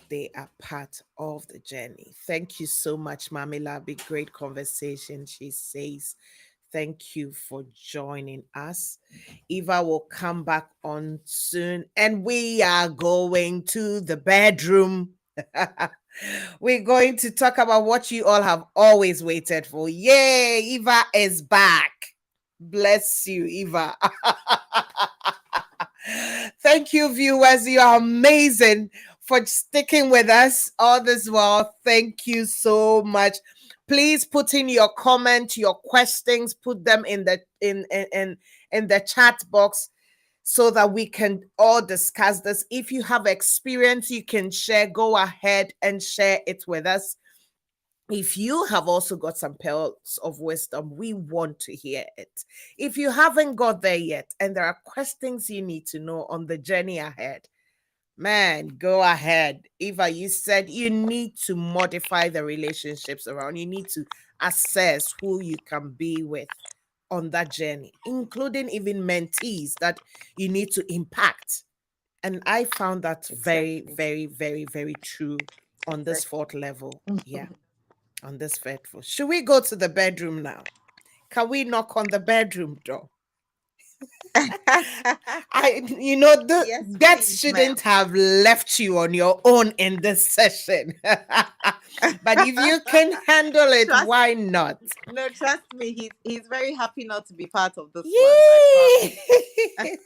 They are part of the journey. Thank you so much, Mamila. Be great conversation. She says, thank you for joining us. Eva will come back on soon, and we are going to the bedroom. We're going to talk about what you all have always waited for. Yay, Eva is back. Bless you, Eva. Thank you, viewers. You are amazing for sticking with us all this while. Thank you so much. Please put in your comment, your questions, put them in the in the chat box so that we can all discuss this. If you have experience you can share, go ahead and share it with us. If you have also got some pearls of wisdom, we want to hear it. If you haven't got there yet and there are questions you need to know on the journey ahead, man, go ahead. Eva, you said you need to modify the relationships around. You need to assess who you can be with on that journey, including even mentees that you need to impact. And I found that very, Exactly. very, very, very true on this Exactly. fourth level. Yeah, on this faithful. Should we go to the bedroom now? Can we knock on the bedroom door? The Yes, that please, ma'am. shouldn't have left you on your own in this session. But if you can handle it, Trust why not? No, trust me, he's very happy not to be part of this one. I Yay! promise.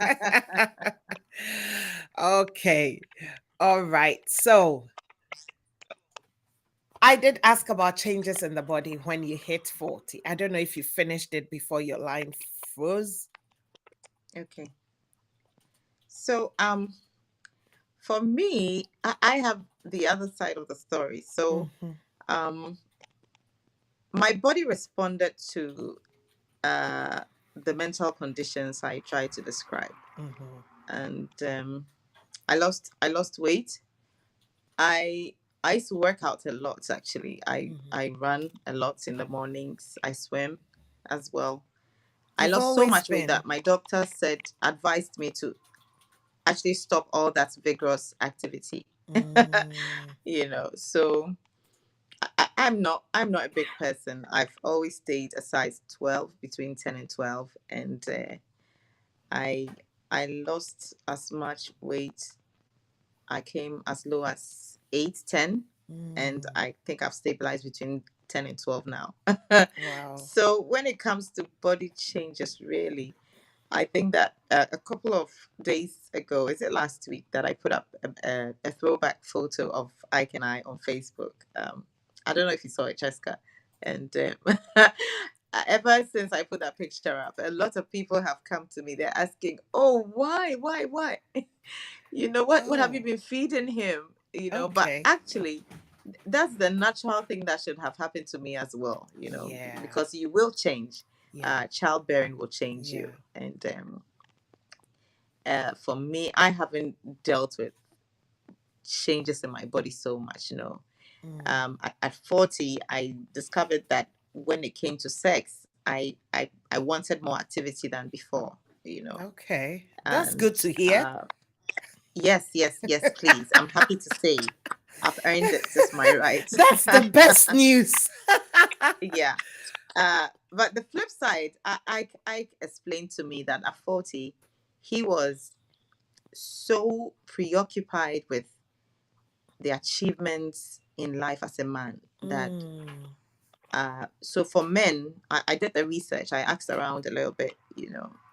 Okay. All right. So I did ask about changes in the body when you hit 40. I don't know if you finished it before your line froze. Okay. So for me, I have the other side of the story. So Mm-hmm. um my body responded to uh the mental conditions I tried to describe. Mm-hmm. And I lost weight. I I used to work out a lot actually. I Mm-hmm. I run a lot in the mornings. I swim as well. I You've lost so always much weight been. that my doctor said advised me to actually stop all that vigorous activity. Mm, So I'm not a big person. I've always stayed a size 12, between 10 and 12, and I I lost as much weight. I came as low as 8, 10, and mm, I think I've stabilized between 10 and 12 now. wow. So when it comes to body changes, really, I think that a couple of days ago, is it last week, that I put up a throwback photo of Ike and I on Facebook. I don't know if you saw it, Chesca. And ever since I put that picture up, a lot of people have come to me. They're asking, "Oh, why? What have you Oh, been feeding him?" But okay. actually, that's the natural thing that should have happened to me as well. Yeah, Because you will change. yeah, Childbearing will change you, yeah. and for me, I haven't dealt with changes in my body so much. Mm, At 40, I discovered that when it came to sex, I wanted more activity than before. okay. That's And good to hear. yes, yes, yes, please. I'm happy to say I've earned it. It's my right. That's the best news. Yeah. But the flip side, I explained to me that at 40, he was so preoccupied with the achievements in life as a man that Mm, so for men, I did the research. I asked around a little bit,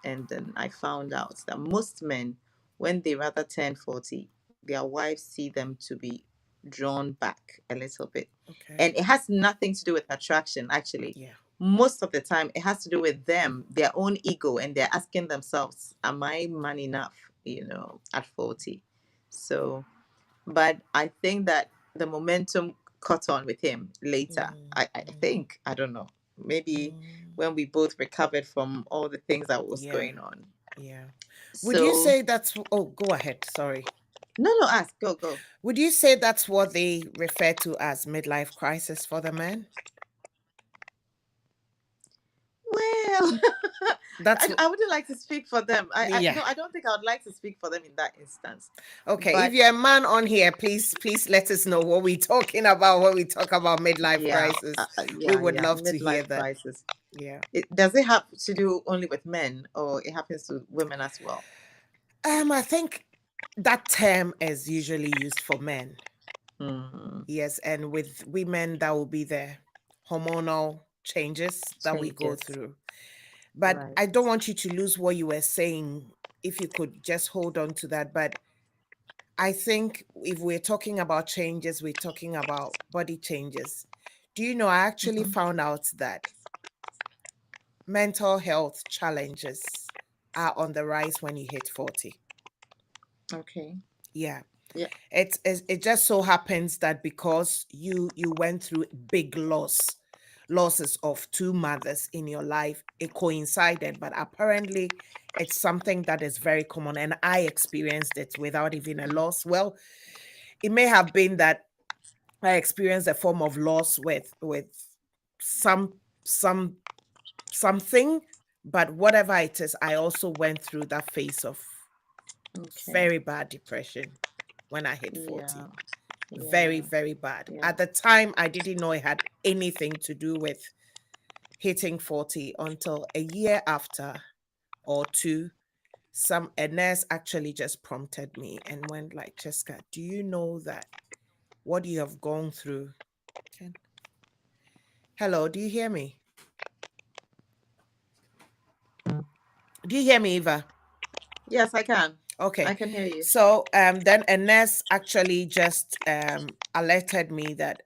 and then I found out that most men, when they rather turn 40, their wives see them to be drawn back a little bit. okay. And it has nothing to do with attraction, actually. Yeah. Most of the time, it has to do with them, their own ego, and they're asking themselves, am I man enough, at 40? So, but I think that the momentum caught on with him later. Mm, I mm, think, I don't know, maybe mm. when we both recovered from all the things that was Yeah, going on. yeah. Would you So, say that's, oh, go ahead. Sorry. no, no, ask, go, go. Would you say that's what they refer to as midlife crisis for the men? Well, That's I wouldn't like to speak for them. yeah. No, I don't think I would like to speak for them in that instance. Okay, if But you're a man on here, please let us know what we're talking about when we talk about midlife yeah, crisis. We yeah, would yeah, love to hear midlife that. crisis. Yeah. Does it have to do only with men, or it happens to women as well? I think that term is usually used for men. Hmm. Yes, and with women that will be the hormonal changes that we go Changes, through. But right? I don't want you to lose what you were saying if you could just hold on to that. But I think if we're talking about changes, we're talking about body changes. Do you know, I actually Mhm. found out that mental health challenges are on the rise when you hit 40. Okay. Yeah. Yeah. It just so happens that because you went through big losses of two mothers in your life, it coincided, but apparently it's something that is very common, and I experienced it without even a loss. Well, it may have been that I experienced a form of loss with some some something, but whatever it is, I also went through that phase of Okay. very bad depression when I hit Yeah. 40. Very, Yeah. very bad. Yeah. At the time, I didn't know it had anything to do with hitting 40 until a year after or two. A nurse actually just prompted me and went like, Chesca, do you know that what you have gone through? Ken? Hello, do you hear me? Do you hear me, Eva? Yes, I can. I Okay. can hear you. So then a nurse actually just alerted me that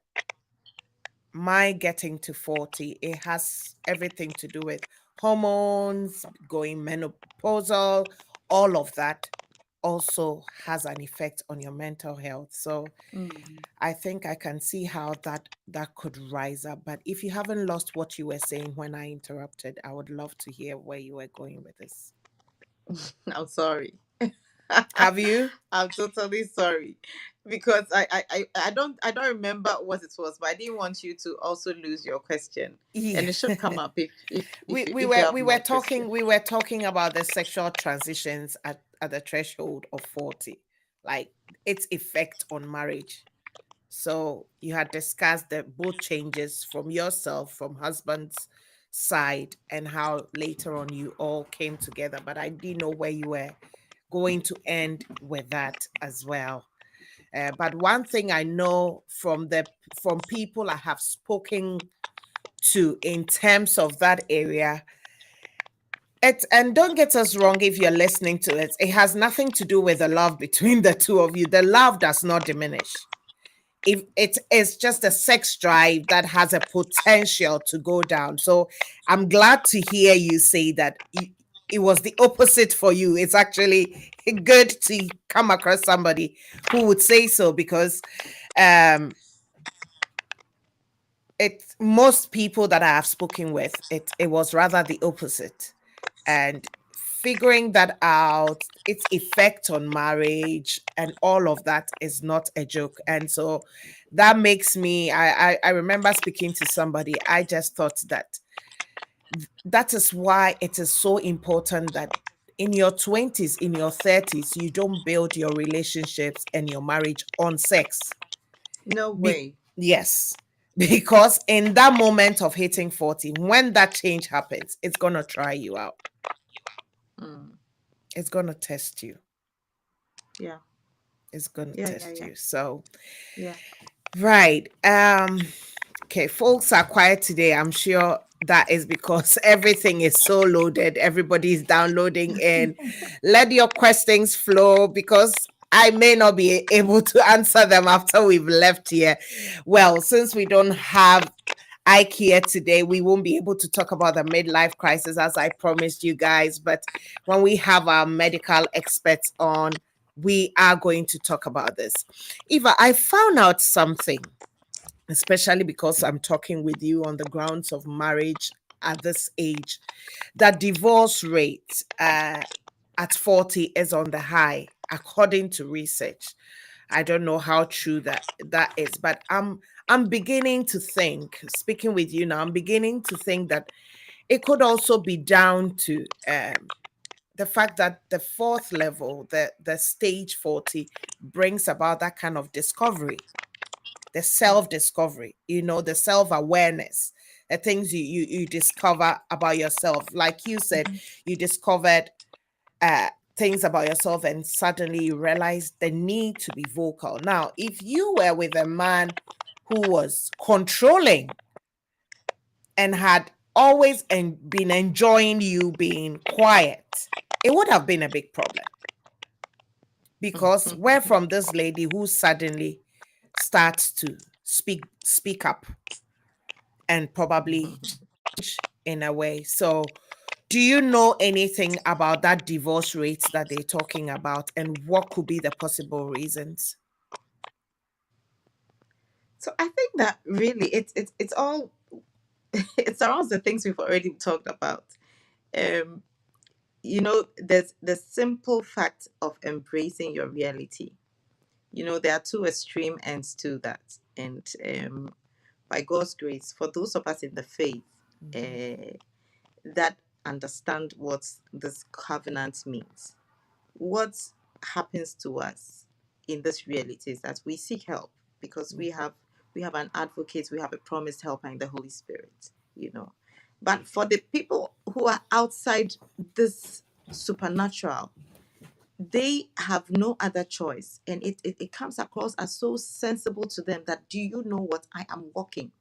my getting to 40, it has everything to do with hormones, going menopausal, all of that also has an effect on your mental health. So Mm. I think I can see how that could rise up. But if you haven't lost what you were saying when I interrupted, I would love to hear where you were going with this. I'm sorry. Have you? I'm totally sorry because I don't remember what it was, but I didn't want you to also lose your question, Yeah. and it should come up we we if you were have we were more questions. talking about the sexual transitions at the threshold of 40, like its effect on marriage. So you had discussed the both changes from yourself, from husband's side, and how later on you all came together, but I didn't know where you were going to end with that as well. But one thing I know from people I have spoken to in terms of that area, and don't get us wrong, if you're listening to it, it has nothing to do with the love between the two of you. The love does not diminish. If it is just a sex drive that has a potential to go down. So I'm glad to hear you say that it was the opposite for you. It's actually good to come across somebody who would say so, because um most people that I have spoken with, it was rather the opposite. And figuring that out, its effect on marriage and all of that is not a joke. And so that makes me, I remember speaking to somebody, I just thought that that is why it is so important that in your 20s, in your 30s, you don't build your relationships and your marriage on sex. No Be- way. yes. Because in that moment of hitting 40, when that change happens, it's going to try you out. Mm. It's going to test you. Yeah. It's going to Yeah. Yeah. test Yeah. you. So, Yeah. right. Okay, folks are quiet today. I'm sure that is because everything is so loaded. Everybody's downloading in. Let your questions flow, because I may not be able to answer them after we've left here. Well, since we don't have Ike here today, we won't be able to talk about the midlife crisis as I promised you guys. But when we have our medical experts on, we are going to talk about this. Eva, I found out something, especially because I'm talking with you on the grounds of marriage at this age, that divorce rate at 40 is on the high, according to research. I don't know how true that is, but I'm beginning to think, speaking with you now, I'm beginning to think that it could also be down to the fact that the fourth level, the stage 40, brings about that kind of discovery, the self discovery, the self awareness, the things you discover about yourself. Like you said, Mhm. you discovered things about yourself, and suddenly you realize the need to be vocal. Now, if you were with a man who was controlling and had always been enjoying you being quiet, it would have been a big problem. because we're from this lady who suddenly starts to speak up and probably in a way. So do you know anything about that divorce rate that they're talking about, and what could be the possible reasons? So I think that really it's all it surrounds the things we've already talked about. Um, there's the simple fact of embracing your reality. There are two extreme ends to that, and by God's grace, for those of us in the faith, that understand what this covenant means, what happens to us in this reality is that we seek help because we have an advocate, we have a promised helper in the Holy Spirit. But for the people who are outside this supernatural, they have no other choice, and it comes across as so sensible to them that, do you know what, I am walking,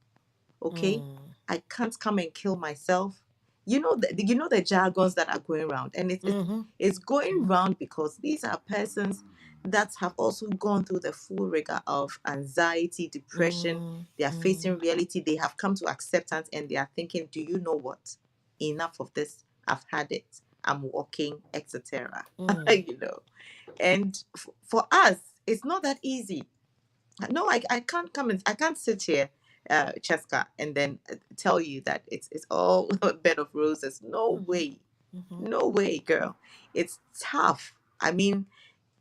okay? I can't come and kill myself. The jargons that are going around, and it's going around because these are persons that have also gone through the full rigor of anxiety, depression. They are facing reality. They have come to acceptance, and they are thinking, do you know what, enough of this, I've had it, I'm walking, etc. And for us, it's not that easy. No, I can't come and I can't sit here, Chesca, and then tell you that it's all a bed of roses. No way, no way, girl. It's tough. I mean,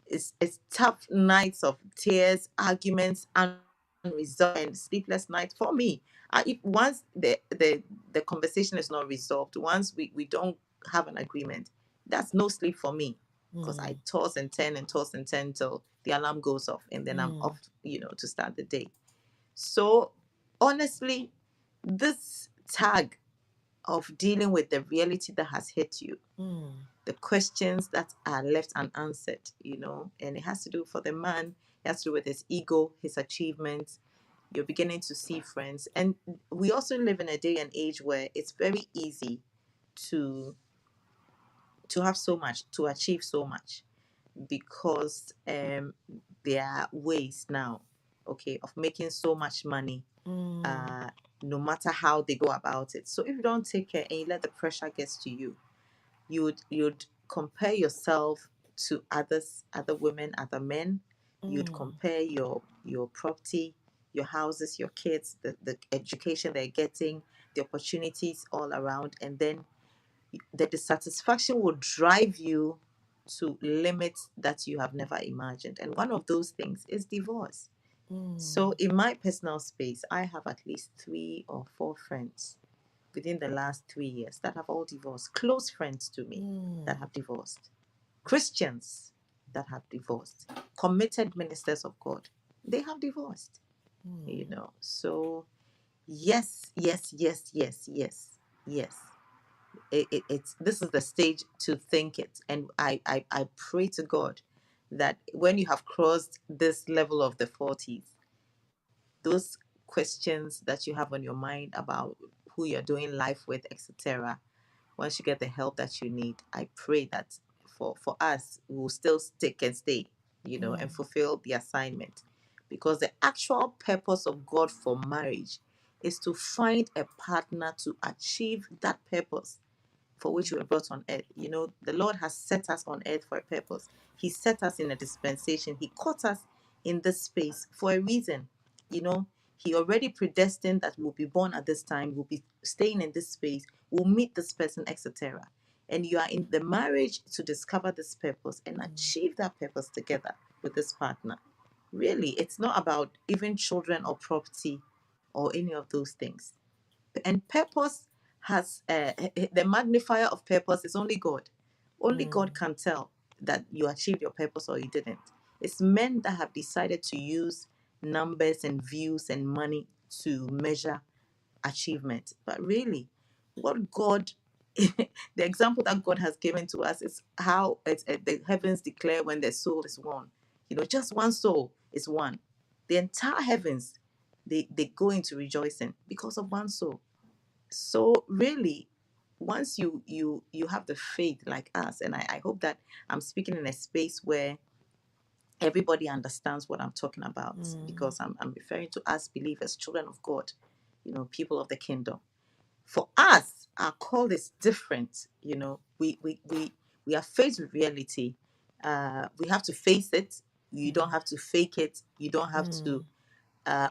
it's tough nights of tears, arguments, unresolved, and sleepless nights for me. If once the conversation is not resolved, once we don't have an agreement, that's no sleep for me, because I toss and turn till the alarm goes off, and then I'm off, to start the day. So honestly, this tag of dealing with the reality that has hit you, the questions that are left unanswered, and it has to do, for the man, it has to do with his ego, his achievements. You're beginning to see friends. And we also live in a day and age where it's very easy to have so much, to achieve so much, because there are ways now, okay, of making so much money, no matter how they go about it. So if you don't take care and you let the pressure get to you, you'd compare yourself to other women, other men. You'd compare your property, your houses, your kids, the education they're getting, the opportunities all around, and then the dissatisfaction will drive you to limits that you have never imagined. And one of those things is divorce. So in my personal space, I have at least 3 or 4 friends within the last 3 years that have all divorced. Close friends to me that have divorced. Christians that have divorced. Committed ministers of God, they have divorced. So yes, yes, yes, yes, yes, yes. It's this is the stage to think it, and I pray to God that when you have crossed this level of the 40s, those questions that you have on your mind about who you're doing life with, etc., once you get the help that you need, I pray that for us, we will still stick and stay, and fulfill the assignment. Because the actual purpose of God for marriage is to find a partner to achieve that purpose for which we were brought on earth. The Lord has set us on earth for a purpose. He set us in a dispensation. He caught us in this space for a reason. He already predestined that we'll be born at this time, we'll be staying in this space, we'll meet this person, etc. And you are in the marriage to discover this purpose and achieve that purpose together with this partner. Really, it's not about even children or property or any of those things. And purpose has the magnifier of purpose is only God. Only God can tell that you achieved your purpose or you didn't. It's men that have decided to use numbers and views and money to measure achievement. But really, what God, the example that God has given to us is how the heavens declare when the soul is one. Just one soul is one. The entire heavens, they go into rejoicing because of one soul. So really, once you have the faith like us, and I hope that I'm speaking in a space where Everybody understands what I'm talking about, because I'm referring to us believers, children of God, people of the kingdom. For us, our call is different. We are faced with reality. We have to face it. You don't have to fake it. You don't have to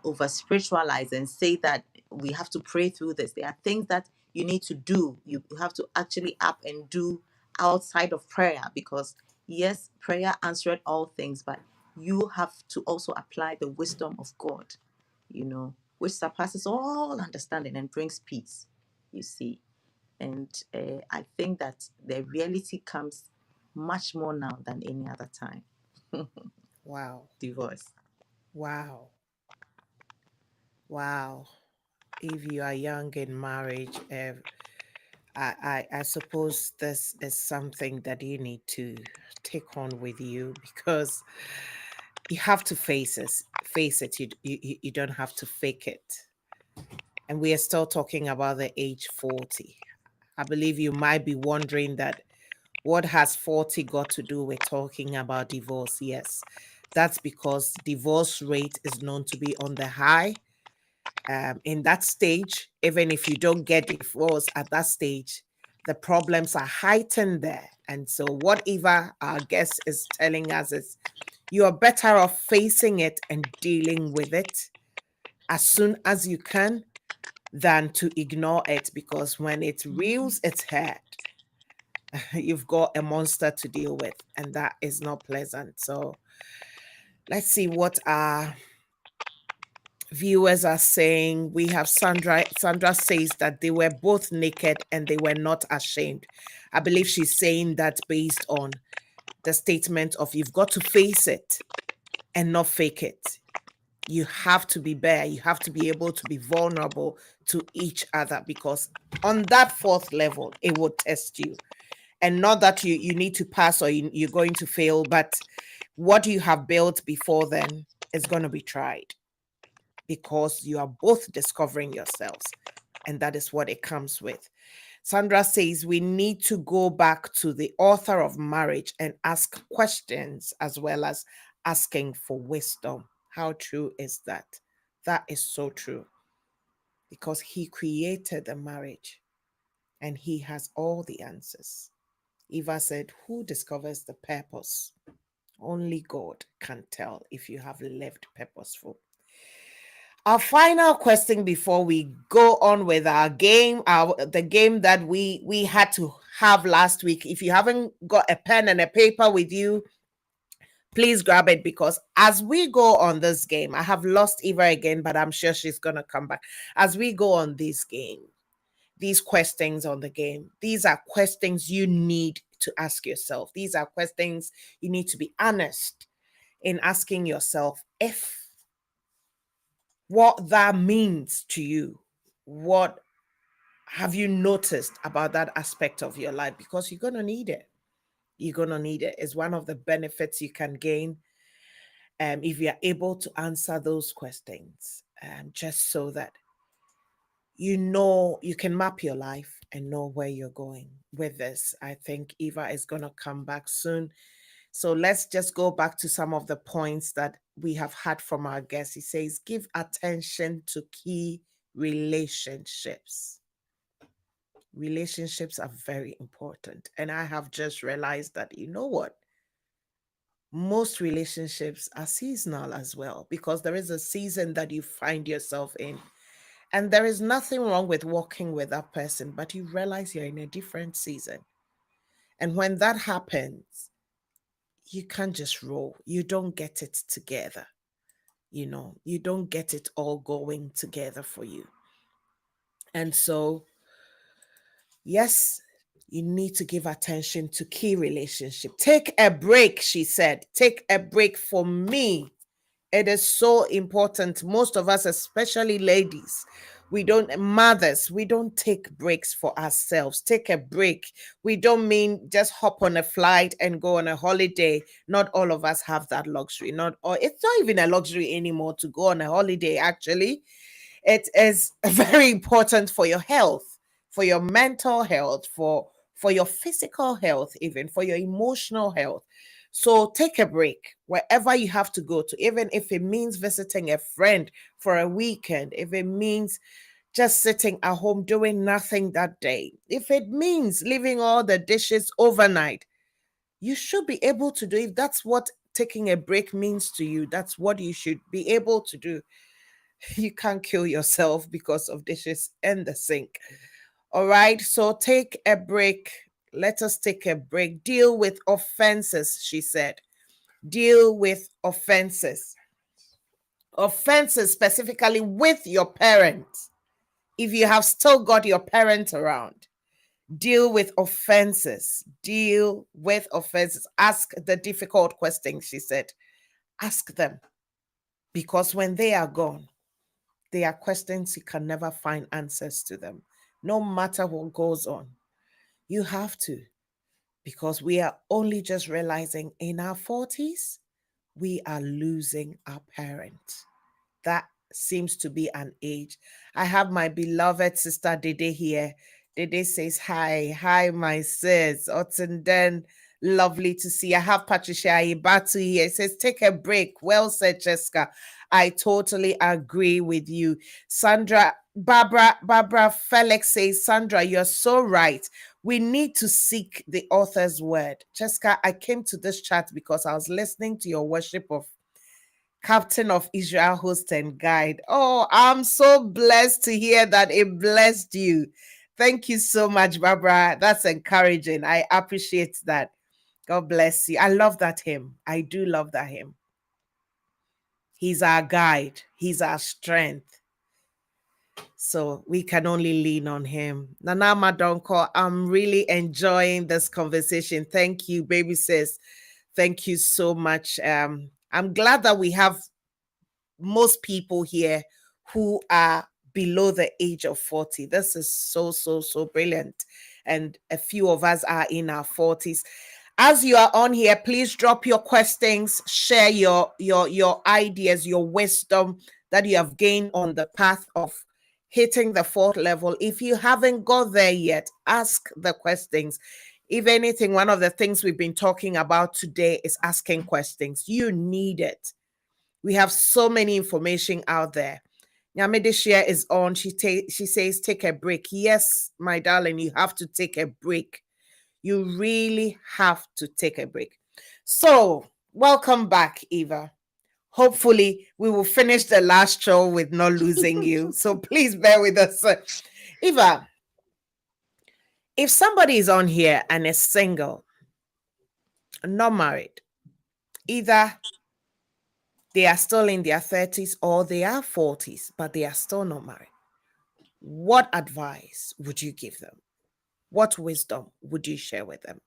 over spiritualize and say that we have to pray through this. There are things that you need to do. You have to actually up and do outside of prayer, because yes, prayer answered all things, but you have to also apply the wisdom of God, which surpasses all understanding and brings peace, you see. And I think that the reality comes much more now than any other time. Wow. Divorce. Wow. Wow. If you are young in marriage, I suppose this is something that you need to take on with you, because you have to face it. You don't have to fake it. And we are still talking about the age 40. I believe you might be wondering that what has 40 got to do with talking about divorce? Yes, that's because divorce rate is known to be on the high. In that stage, even if you don't get divorced at that stage, the problems are heightened there. And so whatever our guest is telling us is, you are better off facing it and dealing with it as soon as you can than to ignore it, because when it reels its head, you've got a monster to deal with, and that is not pleasant. So let's see what our viewers are saying. We have Sandra. Sandra says that they were both naked and they were not ashamed. I believe she's saying that based on the statement of, you've got to face it and not fake it. You have to be bare. You have to be able to be vulnerable to each other, because on that fourth level, it will test you. And not that you need to pass or you're going to fail, but what you have built before then is going to be tried, because you are both discovering yourselves. And that is what it comes with. Sandra says we need to go back to the author of marriage and ask questions, as well as asking for wisdom. How true is that? That is so true, because he created the marriage and he has all the answers. Eva said, who discovers the purpose? Only God can tell if you have lived purposeful. Our final question before we go on with our game, the game that we had to have last week. If you haven't got a pen and a paper with you, please grab it, because as we go on this game, I have lost Eva again, but I'm sure she's going to come back. As we go on this game, these questions on the game, these are questions you need to ask yourself. These are questions you need to be honest in asking yourself, if what that means to you, what have you noticed about that aspect of your life? Because you're going to need it. You're going to need it. It's one of the benefits you can gain if you're able to answer those questions, just so that you can map your life and know where you're going with this. I think Eva is going to come back soon. So let's just go back to some of the points that we have had from our guest. He says, give attention to key relationships. Relationships are very important. And I have just realized that, you know what? Most relationships are seasonal as well, because there is a season that you find yourself in. And there is nothing wrong with walking with that person, but you realize you're in a different season. And when that happens, you can't just roll. You don't get it together. You don't get it all going together for you. And so, yes, you need to give attention to key relationship. Take a break, she said. Take a break for me. It is so important. Most of us, especially ladies, mothers, we don't take breaks for ourselves. Take a break. We don't mean just hop on a flight and go on a holiday. Not all of us have that luxury. It's not even a luxury anymore to go on a holiday, actually. It is very important for your health, for your mental health, for your physical health, even for your emotional health. So take a break wherever you have to go to, even if it means visiting a friend for a weekend, if it means just sitting at home doing nothing that day, if it means leaving all the dishes overnight, you should be able to do. If that's what taking a break means to you, that's what you should be able to do. You can't kill yourself because of dishes in the sink. All right, so take a break. Let us take a break. Deal with offenses, she said. Deal with offenses. Offenses specifically with your parents. If you have still got your parents around, deal with offenses. Deal with offenses. Ask the difficult questions, she said. Ask them. Because when they are gone, they are questions you can never find answers to them. No matter what goes on, you have to. Because we are only just realizing in our 40s, we are losing our parents. That seems to be an age. I have my beloved sister Dede here. Dede says, hi. Hi, my sis. Otsenden, lovely to see. I have Patricia Ibatu here. It says, take a break. Well said, Chesca. I totally agree with you. Barbara Felix says, Sandra, you're so right. We need to seek the author's word. Chesca, I came to this chat because I was listening to your worship of Captain of Israel, host and guide. Oh, I'm so blessed to hear that it blessed you. Thank you so much, Barbara. That's encouraging. I appreciate that. God bless you. I love that hymn. I do love that hymn. He's our guide. He's our strength. So we can only lean on him. Nana Madonko, I'm really enjoying this conversation. Thank you, baby sis. Thank you so much. I'm glad that we have most people here who are below the age of 40. This is so brilliant. And a few of us are in our 40s. As you are on here, please drop your questions, share your ideas, your wisdom that you have gained on the path of hitting the 4th level. If you haven't got there yet, ask the questions. If anything, one of the things we've been talking about today is asking questions. You need it. We have so many information out there. Nyamedeshia is on. She says, take a break. Yes, my darling, you have to take a break. You really have to take a break. So, welcome back, Eva. Hopefully, we will finish the last show with not losing you. So, please bear with us. Eva, if somebody is on here and is single, not married, either they are still in their 30s or they are 40s, but they are still not married, what advice would you give them? What wisdom would you share with them?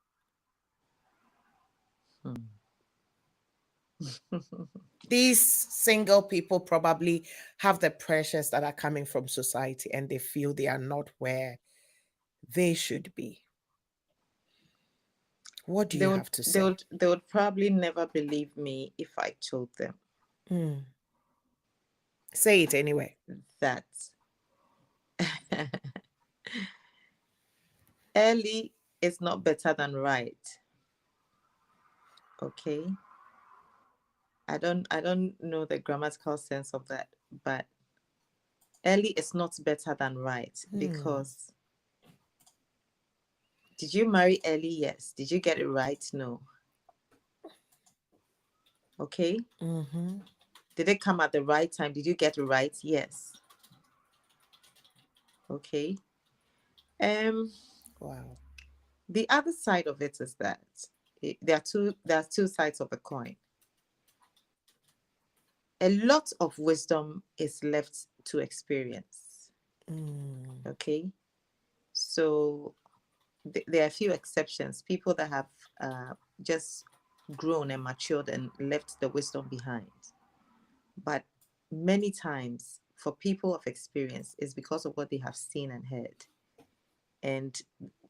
These single people probably have the pressures that are coming from society and they feel they are not where they should be. What do you have to say? They would probably never believe me if I told them. Say it anyway. That early is not better than right. Okay. I don't know the grammatical sense of that, but early is not better than right, because did you marry early? Yes. Did you get it right? No. Okay. Did it come at the right time? Did you get it right? Yes. Okay. Wow. The other side of it is that there are two sides of a coin. A lot of wisdom is left to experience. Okay. So there are a few exceptions, people that have just grown and matured and left the wisdom behind. But many times, for people of experience, it's because of what they have seen and heard. And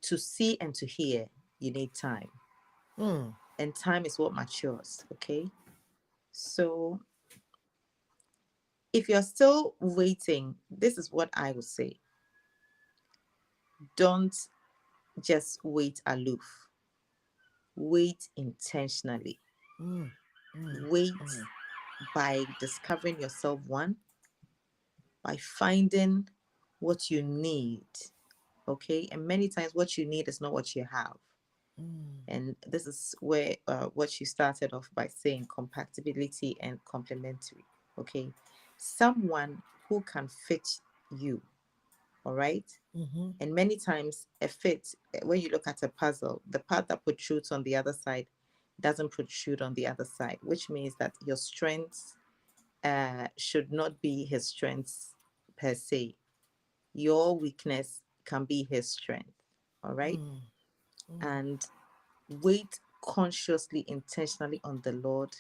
to see and to hear, you need time. And time is what matures, okay? So if you're still waiting, this is what I would say. Don't just wait aloof. Wait intentionally. Mm, Wait by discovering yourself, one, by finding what you need. Okay. And many times what you need is not what you have. And this is where what you started off by saying, compatibility and complementary. Okay. Someone who can fit you. All right. And many times a fit, when you look at a puzzle, the part that protrudes on the other side doesn't protrude on the other side, which means that your strengths should not be his strengths per se. Your weakness can be his strength. All right. And wait consciously, intentionally on the Lord.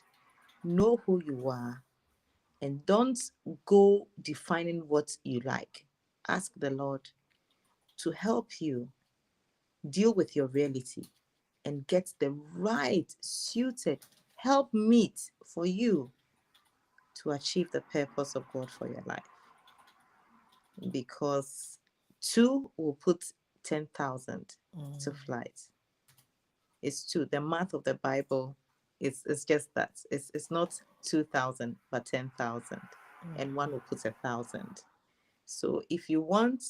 Know who you are, and don't go defining what you like. Ask the Lord to help you deal with your reality and get the right, suited help meet for you to achieve the purpose of God for your life. Because two will put 10,000 to flight. It's two. The math of the Bible is just that. It's not 2,000, but 10,000. And one will put 1,000. So if you want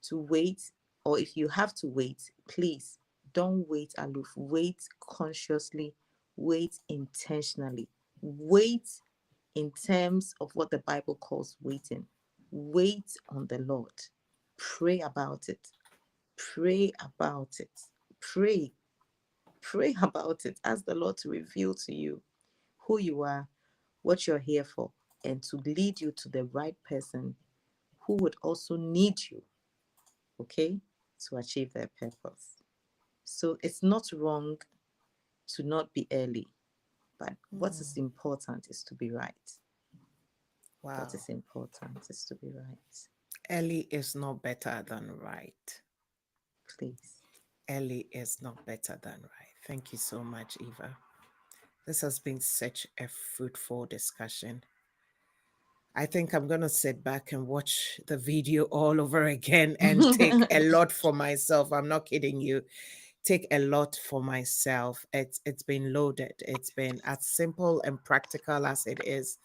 to wait, or if you have to wait, please don't wait aloof. Wait consciously, wait intentionally, wait in terms of what the Bible calls waiting. Wait on the Lord. Pray about it. Pray about it. Pray. Pray about it. Ask the Lord to reveal to you who you are, what you're here for, and to lead you to the right person who would also need you, okay, to achieve their purpose. So it's not wrong to not be early, but what is important is to be right. wow. What is important is to be right. Early is not better than right. Please. Early is not better than right. Thank you so much, Eva. This has been such a fruitful discussion. I think I'm going to sit back and watch the video all over again and take a lot for myself. I'm not kidding you. Take a lot for myself. It's been loaded. It's been as simple and practical as it is.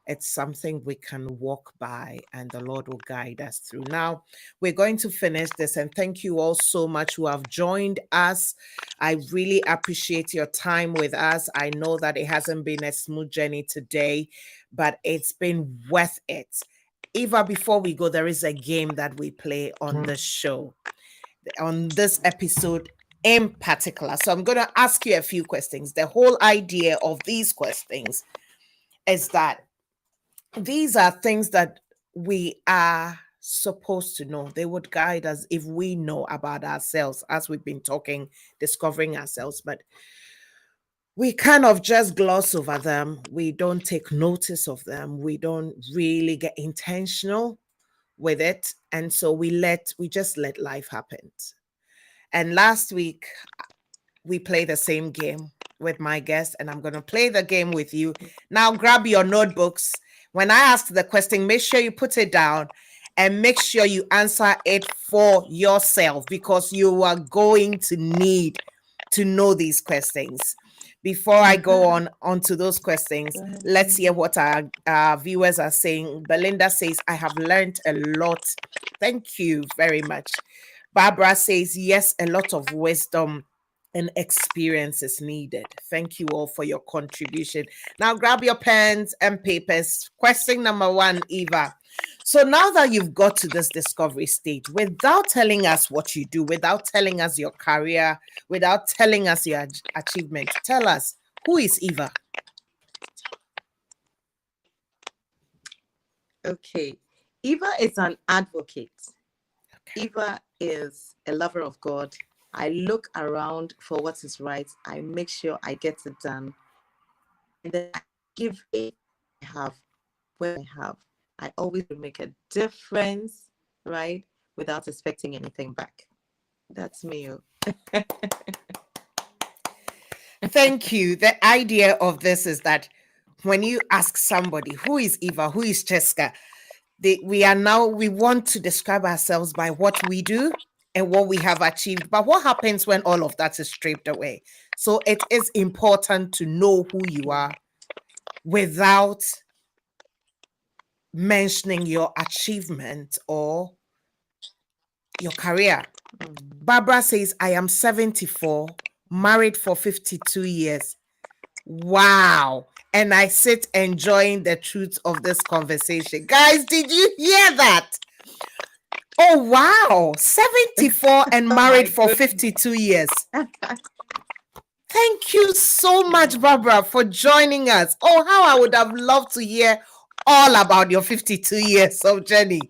It's something we can walk by, and the Lord will guide us through. Now, we're going to finish this, and thank you all so much who have joined us. I really appreciate your time with us. I know that it hasn't been a smooth journey today, but it's been worth it. Eva, before we go, there is a game that we play on the show, on this episode in particular. So I'm going to ask you a few questions. The whole idea of these questions is that these are things that we are supposed to know. They would guide us if we know about ourselves, as we've been talking, discovering ourselves. But we kind of just gloss over them. We don't take notice of them. We don't really get intentional with it. And so we just let life happen. And last week, we play the same game with my guest, and I'm going to play the game with you. Now, grab your notebooks. When I ask the question, make sure you put it down and make sure you answer it for yourself, because you are going to need to know these questions. Before I go on to those questions, let's hear what our viewers are saying. Belinda says, I have learned a lot. Thank you very much. Barbara says, yes, a lot of wisdom and experience is needed. Thank you all for your contribution. Now grab your pens and papers. Question number 1, Eva. So now that you've got to this discovery stage, without telling us what you do, without telling us your career, without telling us your achievement, tell us, who is Eva? Okay. Eva is an advocate. Okay. Eva is a lover of God. I look around for what is right. I make sure I get it done. And then I give it I have where I have. I always make a difference, right? Without expecting anything back. That's me. Thank you. The idea of this is that when you ask somebody, who is Eva, who is Chesca, we want to describe ourselves by what we do and what we have achieved. But what happens when all of that is stripped away? So it is important to know who you are without mentioning your achievement or your career. Barbara says, I am 74, married for 52 years. Wow. And I sit enjoying the truth of this conversation. Guys, did you hear that? Oh, wow. 74 and married for 52 years. Thank you so much, Barbara, for joining us. Oh, how I would have loved to hear all about your 52 years of journey.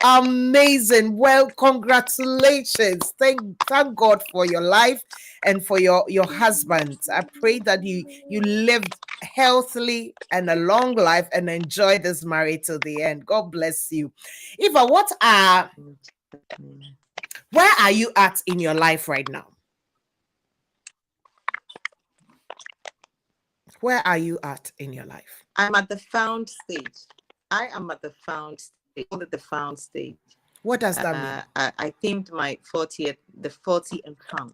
Amazing. Well, congratulations. Thank God for your life and for your husband. I pray that you lived healthily and a long life and enjoy this marriage till the end. God bless you. Eva, where are you at in your life right now? Where are you at in your life? I'm at the found stage. I am at the found stage. Call it the found stage. What does that mean? I themed my 40th, the 40 and found.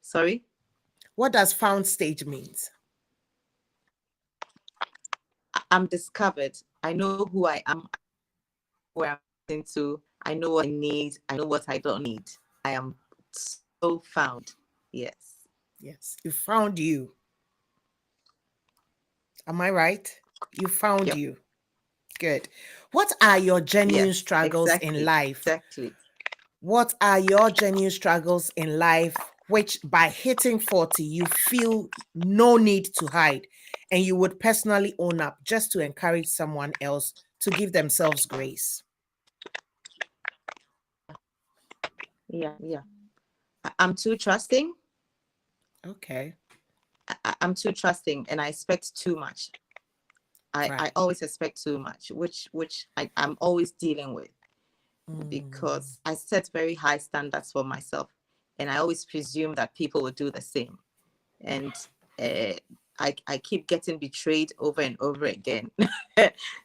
Sorry? What does found stage means? I'm discovered. I know who I am, where I'm into. I know what I need. I know what I don't need. I am so found. Yes. Yes. You found you. Am I right? You found you. Good. What are your genuine struggles in life? Exactly. What are your genuine struggles in life, which by hitting 40, you feel no need to hide and you would personally own up just to encourage someone else to give themselves grace? Yeah. I'm too trusting. Okay. I'm too trusting and I expect too much. I always expect too much, which I'm always dealing with because I set very high standards for myself and I always presume that people will do the same. And I keep getting betrayed over and over again.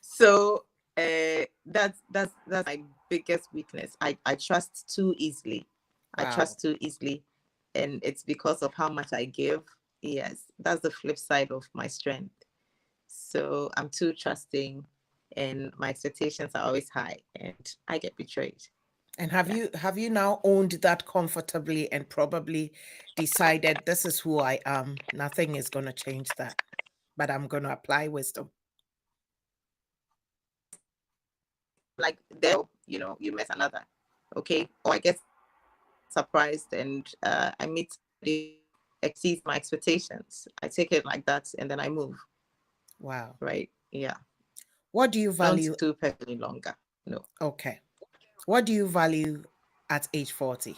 So that's my biggest weakness. I trust too easily. Wow. I trust too easily. And it's because of how much I give. Yes, that's the flip side of my strength. So I'm too trusting and my expectations are always high and I get betrayed. And have you now owned that comfortably and probably decided this is who I am? Nothing is going to change that, but I'm going to apply wisdom. Like you met another, okay, or I get surprised and I meet somebody exceeds my expectations. I take it like that and then I move. Wow. Right. Yeah. What do you value? Don't do personally longer. No. Okay. What do you value at age 40?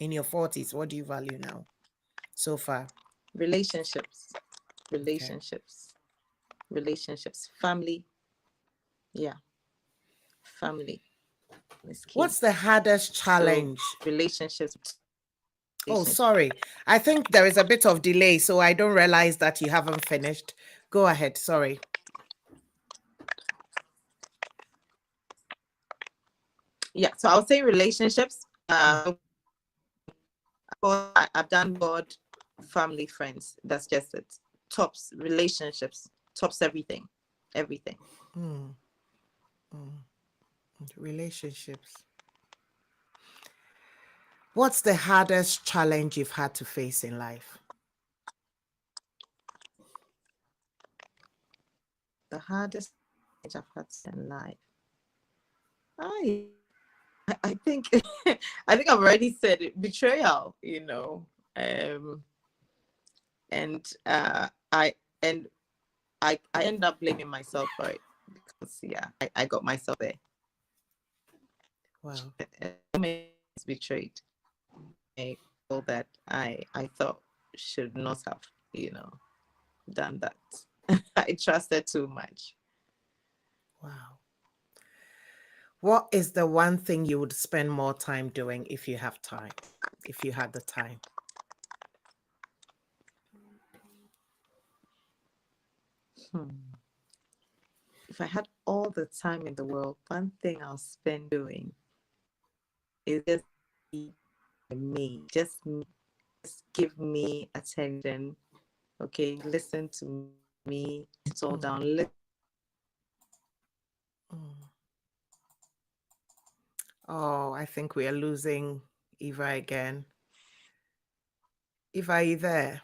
In your 40s, what do you value now so far? Relationships, family. Yeah. Family. What's the hardest challenge? So, relationships. Oh, sorry. I think there is a bit of delay, so I don't realize that you haven't finished. Go ahead. Sorry. Yeah. So I'll say relationships. I've done God, family, friends. That's just it. Tops relationships. Tops everything. Everything. Relationships. What's the hardest challenge you've had to face in life? The hardest challenge I've had in life. I think I think I've already said it. Betrayal, and I end up blaming myself for it because I got myself there. Wow. It's betrayed. All that I thought should not have, done that. I trusted too much. Wow. What is the one thing you would spend more time doing if you have time, if you had the time? If I had all the time in the world, one thing I'll spend doing is just me, just me. Just give me attention. Okay, listen to me. Slow down. Oh, I think we are losing Eva again. Eva, are you there?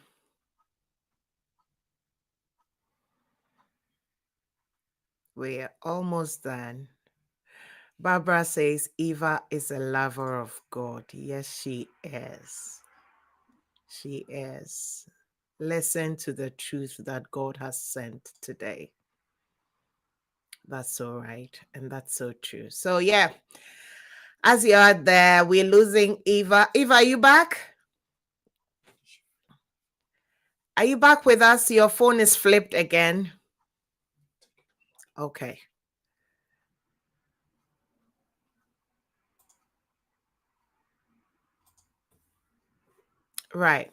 We're almost done. Barbara says Eva is a lover of God. Yes, she is. She is. Listen to the truth that God has sent today. That's so right. And that's so true. So, yeah, as you are there, we're losing Eva. Eva, are you back? Are you back with us? Your phone is flipped again. Okay. Right.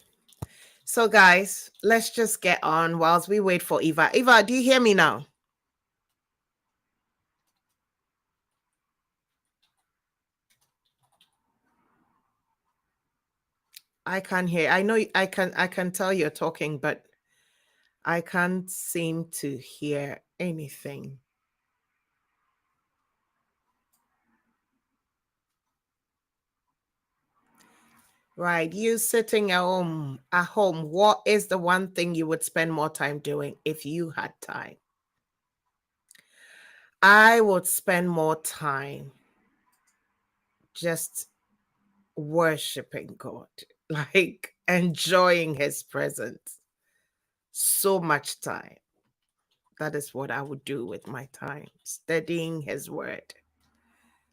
So, guys, let's just get on whilst we wait for Eva. Eva, do you hear me now? I can't hear. I know I can tell you're talking, but I can't seem to hear anything. Right. You sitting at home, what is the one thing you would spend more time doing if you had time? I would spend more time just worshiping God, like enjoying his presence. So much time. That is what I would do with my time, studying his word,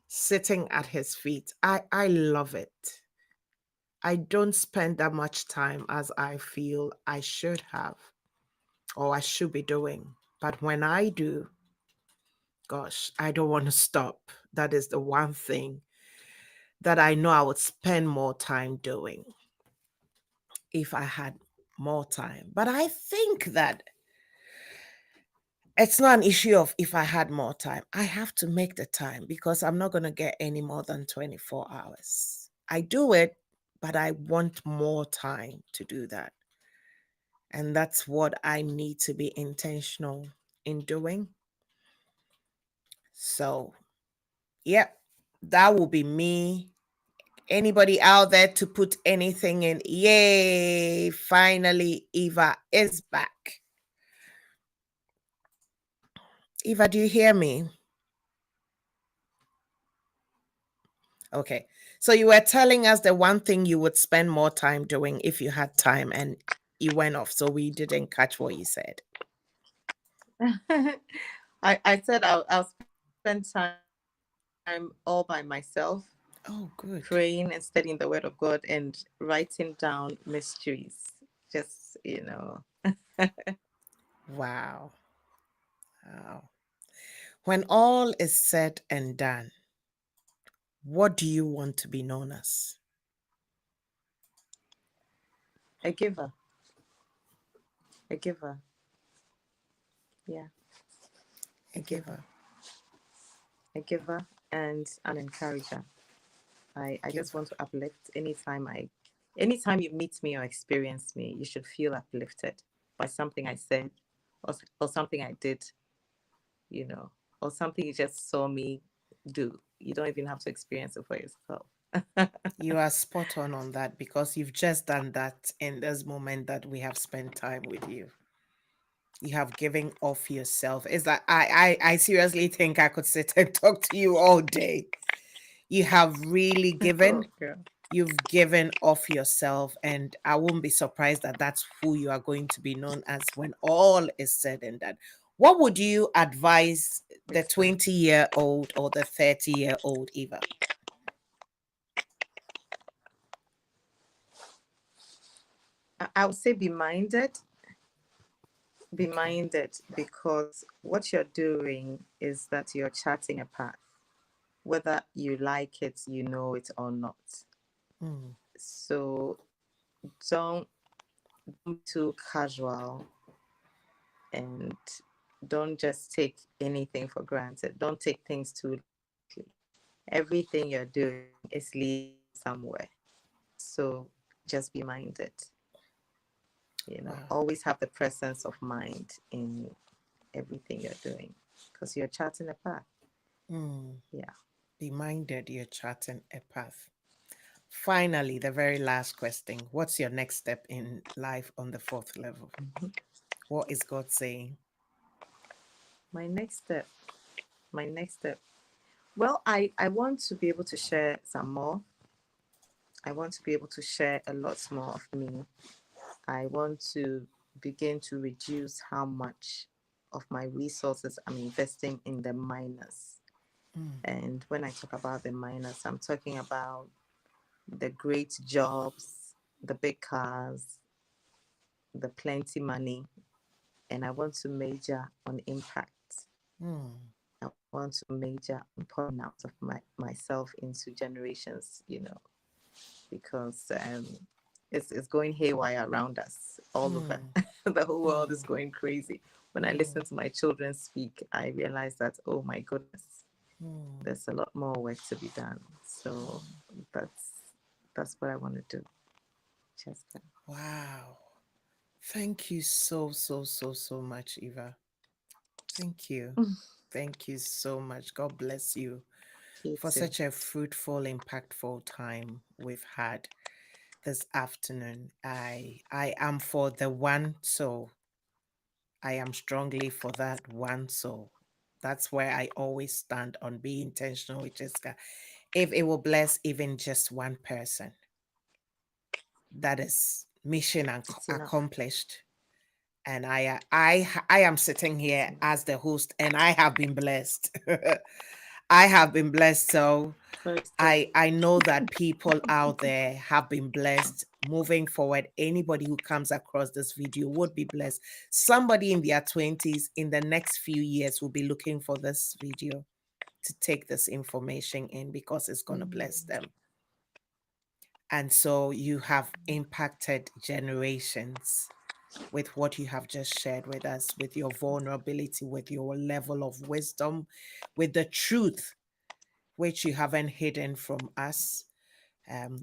sitting at his feet. I love it. I don't spend that much time as I feel I should have or I should be doing. But when I do, gosh, I don't want to stop. That is the one thing that I know I would spend more time doing if I had more time. But I think that it's not an issue of if I had more time. I have to make the time because I'm not going to get any more than 24 hours. I do it, but I want more time to do that. And that's what I need to be intentional in doing. So, yep, that will be me. Anybody out there to put anything in? Yay! Finally, Eva is back. Eva, do you hear me? Okay. So you were telling us the one thing you would spend more time doing if you had time, and you went off. So we didn't catch what you said. I said I'll spend time all by myself, Oh, good. praying and studying the word of God and writing down mysteries. Just. Wow. Wow. When all is said and done, what do you want to be known as? A giver. A giver. Yeah. A A giver. giver. A giver and an encourager. I just Giver. want to uplift anytime you meet me or experience me, you should feel uplifted by something I said or something I did, you know, or something you just saw me do. You don't even have to experience it for yourself. You are spot on that because you've just done that in this moment that we have spent time with you. You have given off yourself. It's like I seriously think I could sit and talk to you all day. You have really given. Oh, girl. You've given off yourself, and I won't be surprised that that's who you are going to be known as when all is said and done. What would you advise the Praise God. 20-year-old or the 30-year-old Eva? I would say be minded. Be Okay. minded because what you're doing is that you're charting a path, whether you like it, you know it or not. Mm, So don't be too casual and don't just take anything for granted. Don't take things too lightly. Everything you're doing is leading somewhere. So just be minded, Wow. always have the presence of mind in everything you're doing because you're charting a path. Yeah. Be minded you're charting a path. Finally, the very last question. What's your next step in life on the 4th level? What is God saying? My next step. My next step. Well, I want to be able to share some more. I want to be able to share a lot more of me. I want to begin to reduce how much of my resources I'm investing in the minors. And when I talk about the minors, I'm talking about the great jobs, the big cars, the plenty money, and I want to major on impact. I want to major on pouring out of myself into generations, because it's going haywire around us all over. The whole world is going crazy. When I listen to my children speak, I realize that, oh my goodness, there's a lot more work to be done. So that's what I want to do, Chesca. Wow. Thank you so much, Eva. Thank you. Thank you so much. God bless you for too. such a fruitful, impactful time we've had this afternoon. I am for the one soul. I am strongly for that one soul. That's where I always stand on being intentional with Jessica. If it will bless even just one person, that is mission accomplished. And I am sitting here as the host, and I have been blessed. I have been blessed. So I know that people out there have been blessed. Moving forward, anybody who comes across this video would be blessed. Somebody in their 20s in the next few years will be looking for this video to take this information in because it's going to bless them. And so you have impacted generations with what you have just shared with us, with your vulnerability, with your level of wisdom, with the truth which you haven't hidden from us,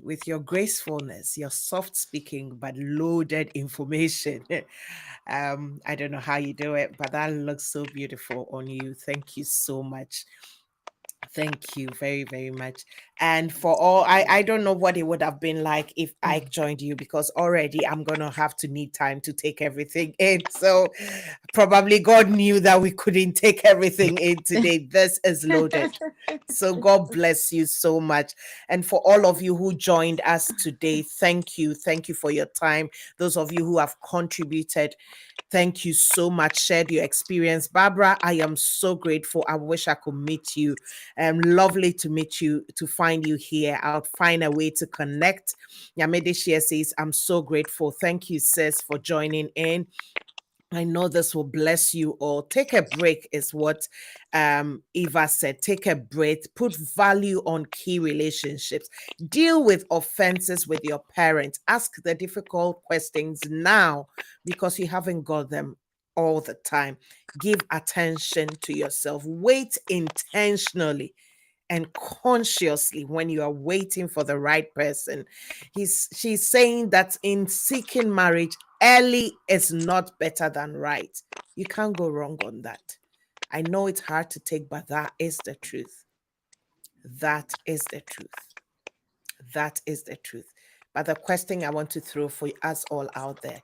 with your gracefulness, your soft speaking, but loaded information. I don't know how you do it, but that looks so beautiful on you. Thank you so much. Thank you very, very much. And for all, I don't know what it would have been like if I joined you, because already I'm going to have to need time to take everything in. So probably God knew that we couldn't take everything in today. This is loaded. So God bless you so much. And for all of you who joined us today, thank you. Thank you for your time. Those of you who have contributed, thank you so much. Shared your experience. Barbara, I am so grateful. I wish I could meet you. Lovely to meet you, to find you here. I'll find a way to connect. Yamede Shia says, I'm so grateful. Thank you, sis, for joining in. I know this will bless you all. Take a break is what Eva said. Take a break. Put value on key relationships. Deal with offenses with your parents. Ask the difficult questions now because you haven't got them all the time. Give attention to yourself. Wait intentionally and consciously when you are waiting for the right person. She's saying that in seeking marriage, early is not better than right. You can't go wrong on that. I know it's hard to take, but that is the truth. That is the truth. That is the truth. But the question I want to throw for us all out there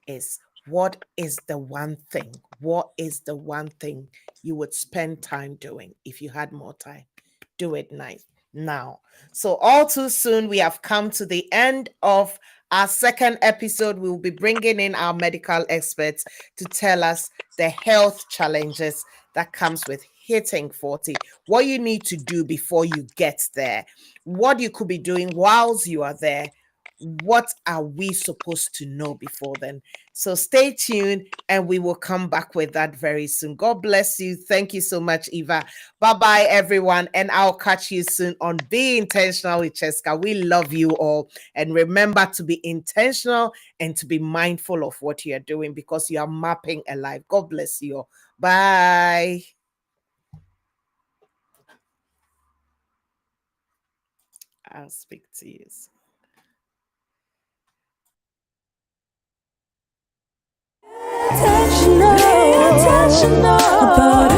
is, what is the one thing? What is the one thing you would spend time doing if you had more time? Do it now. So all too soon, we have come to the end of our second episode. We will be bringing in our medical experts to tell us the health challenges that comes with hitting 40, what you need to do before you get there, what you could be doing whilst you are there. What are we supposed to know before then? So stay tuned and we will come back with that very soon. God bless you. Thank you so much, Eva. Bye-bye, everyone. And I'll catch you soon on Be Intentional with Chesca. We love you all. And remember to be intentional and to be mindful of what you're doing because you are mapping a life. God bless you all. Bye. I'll speak to you soon. Intentional about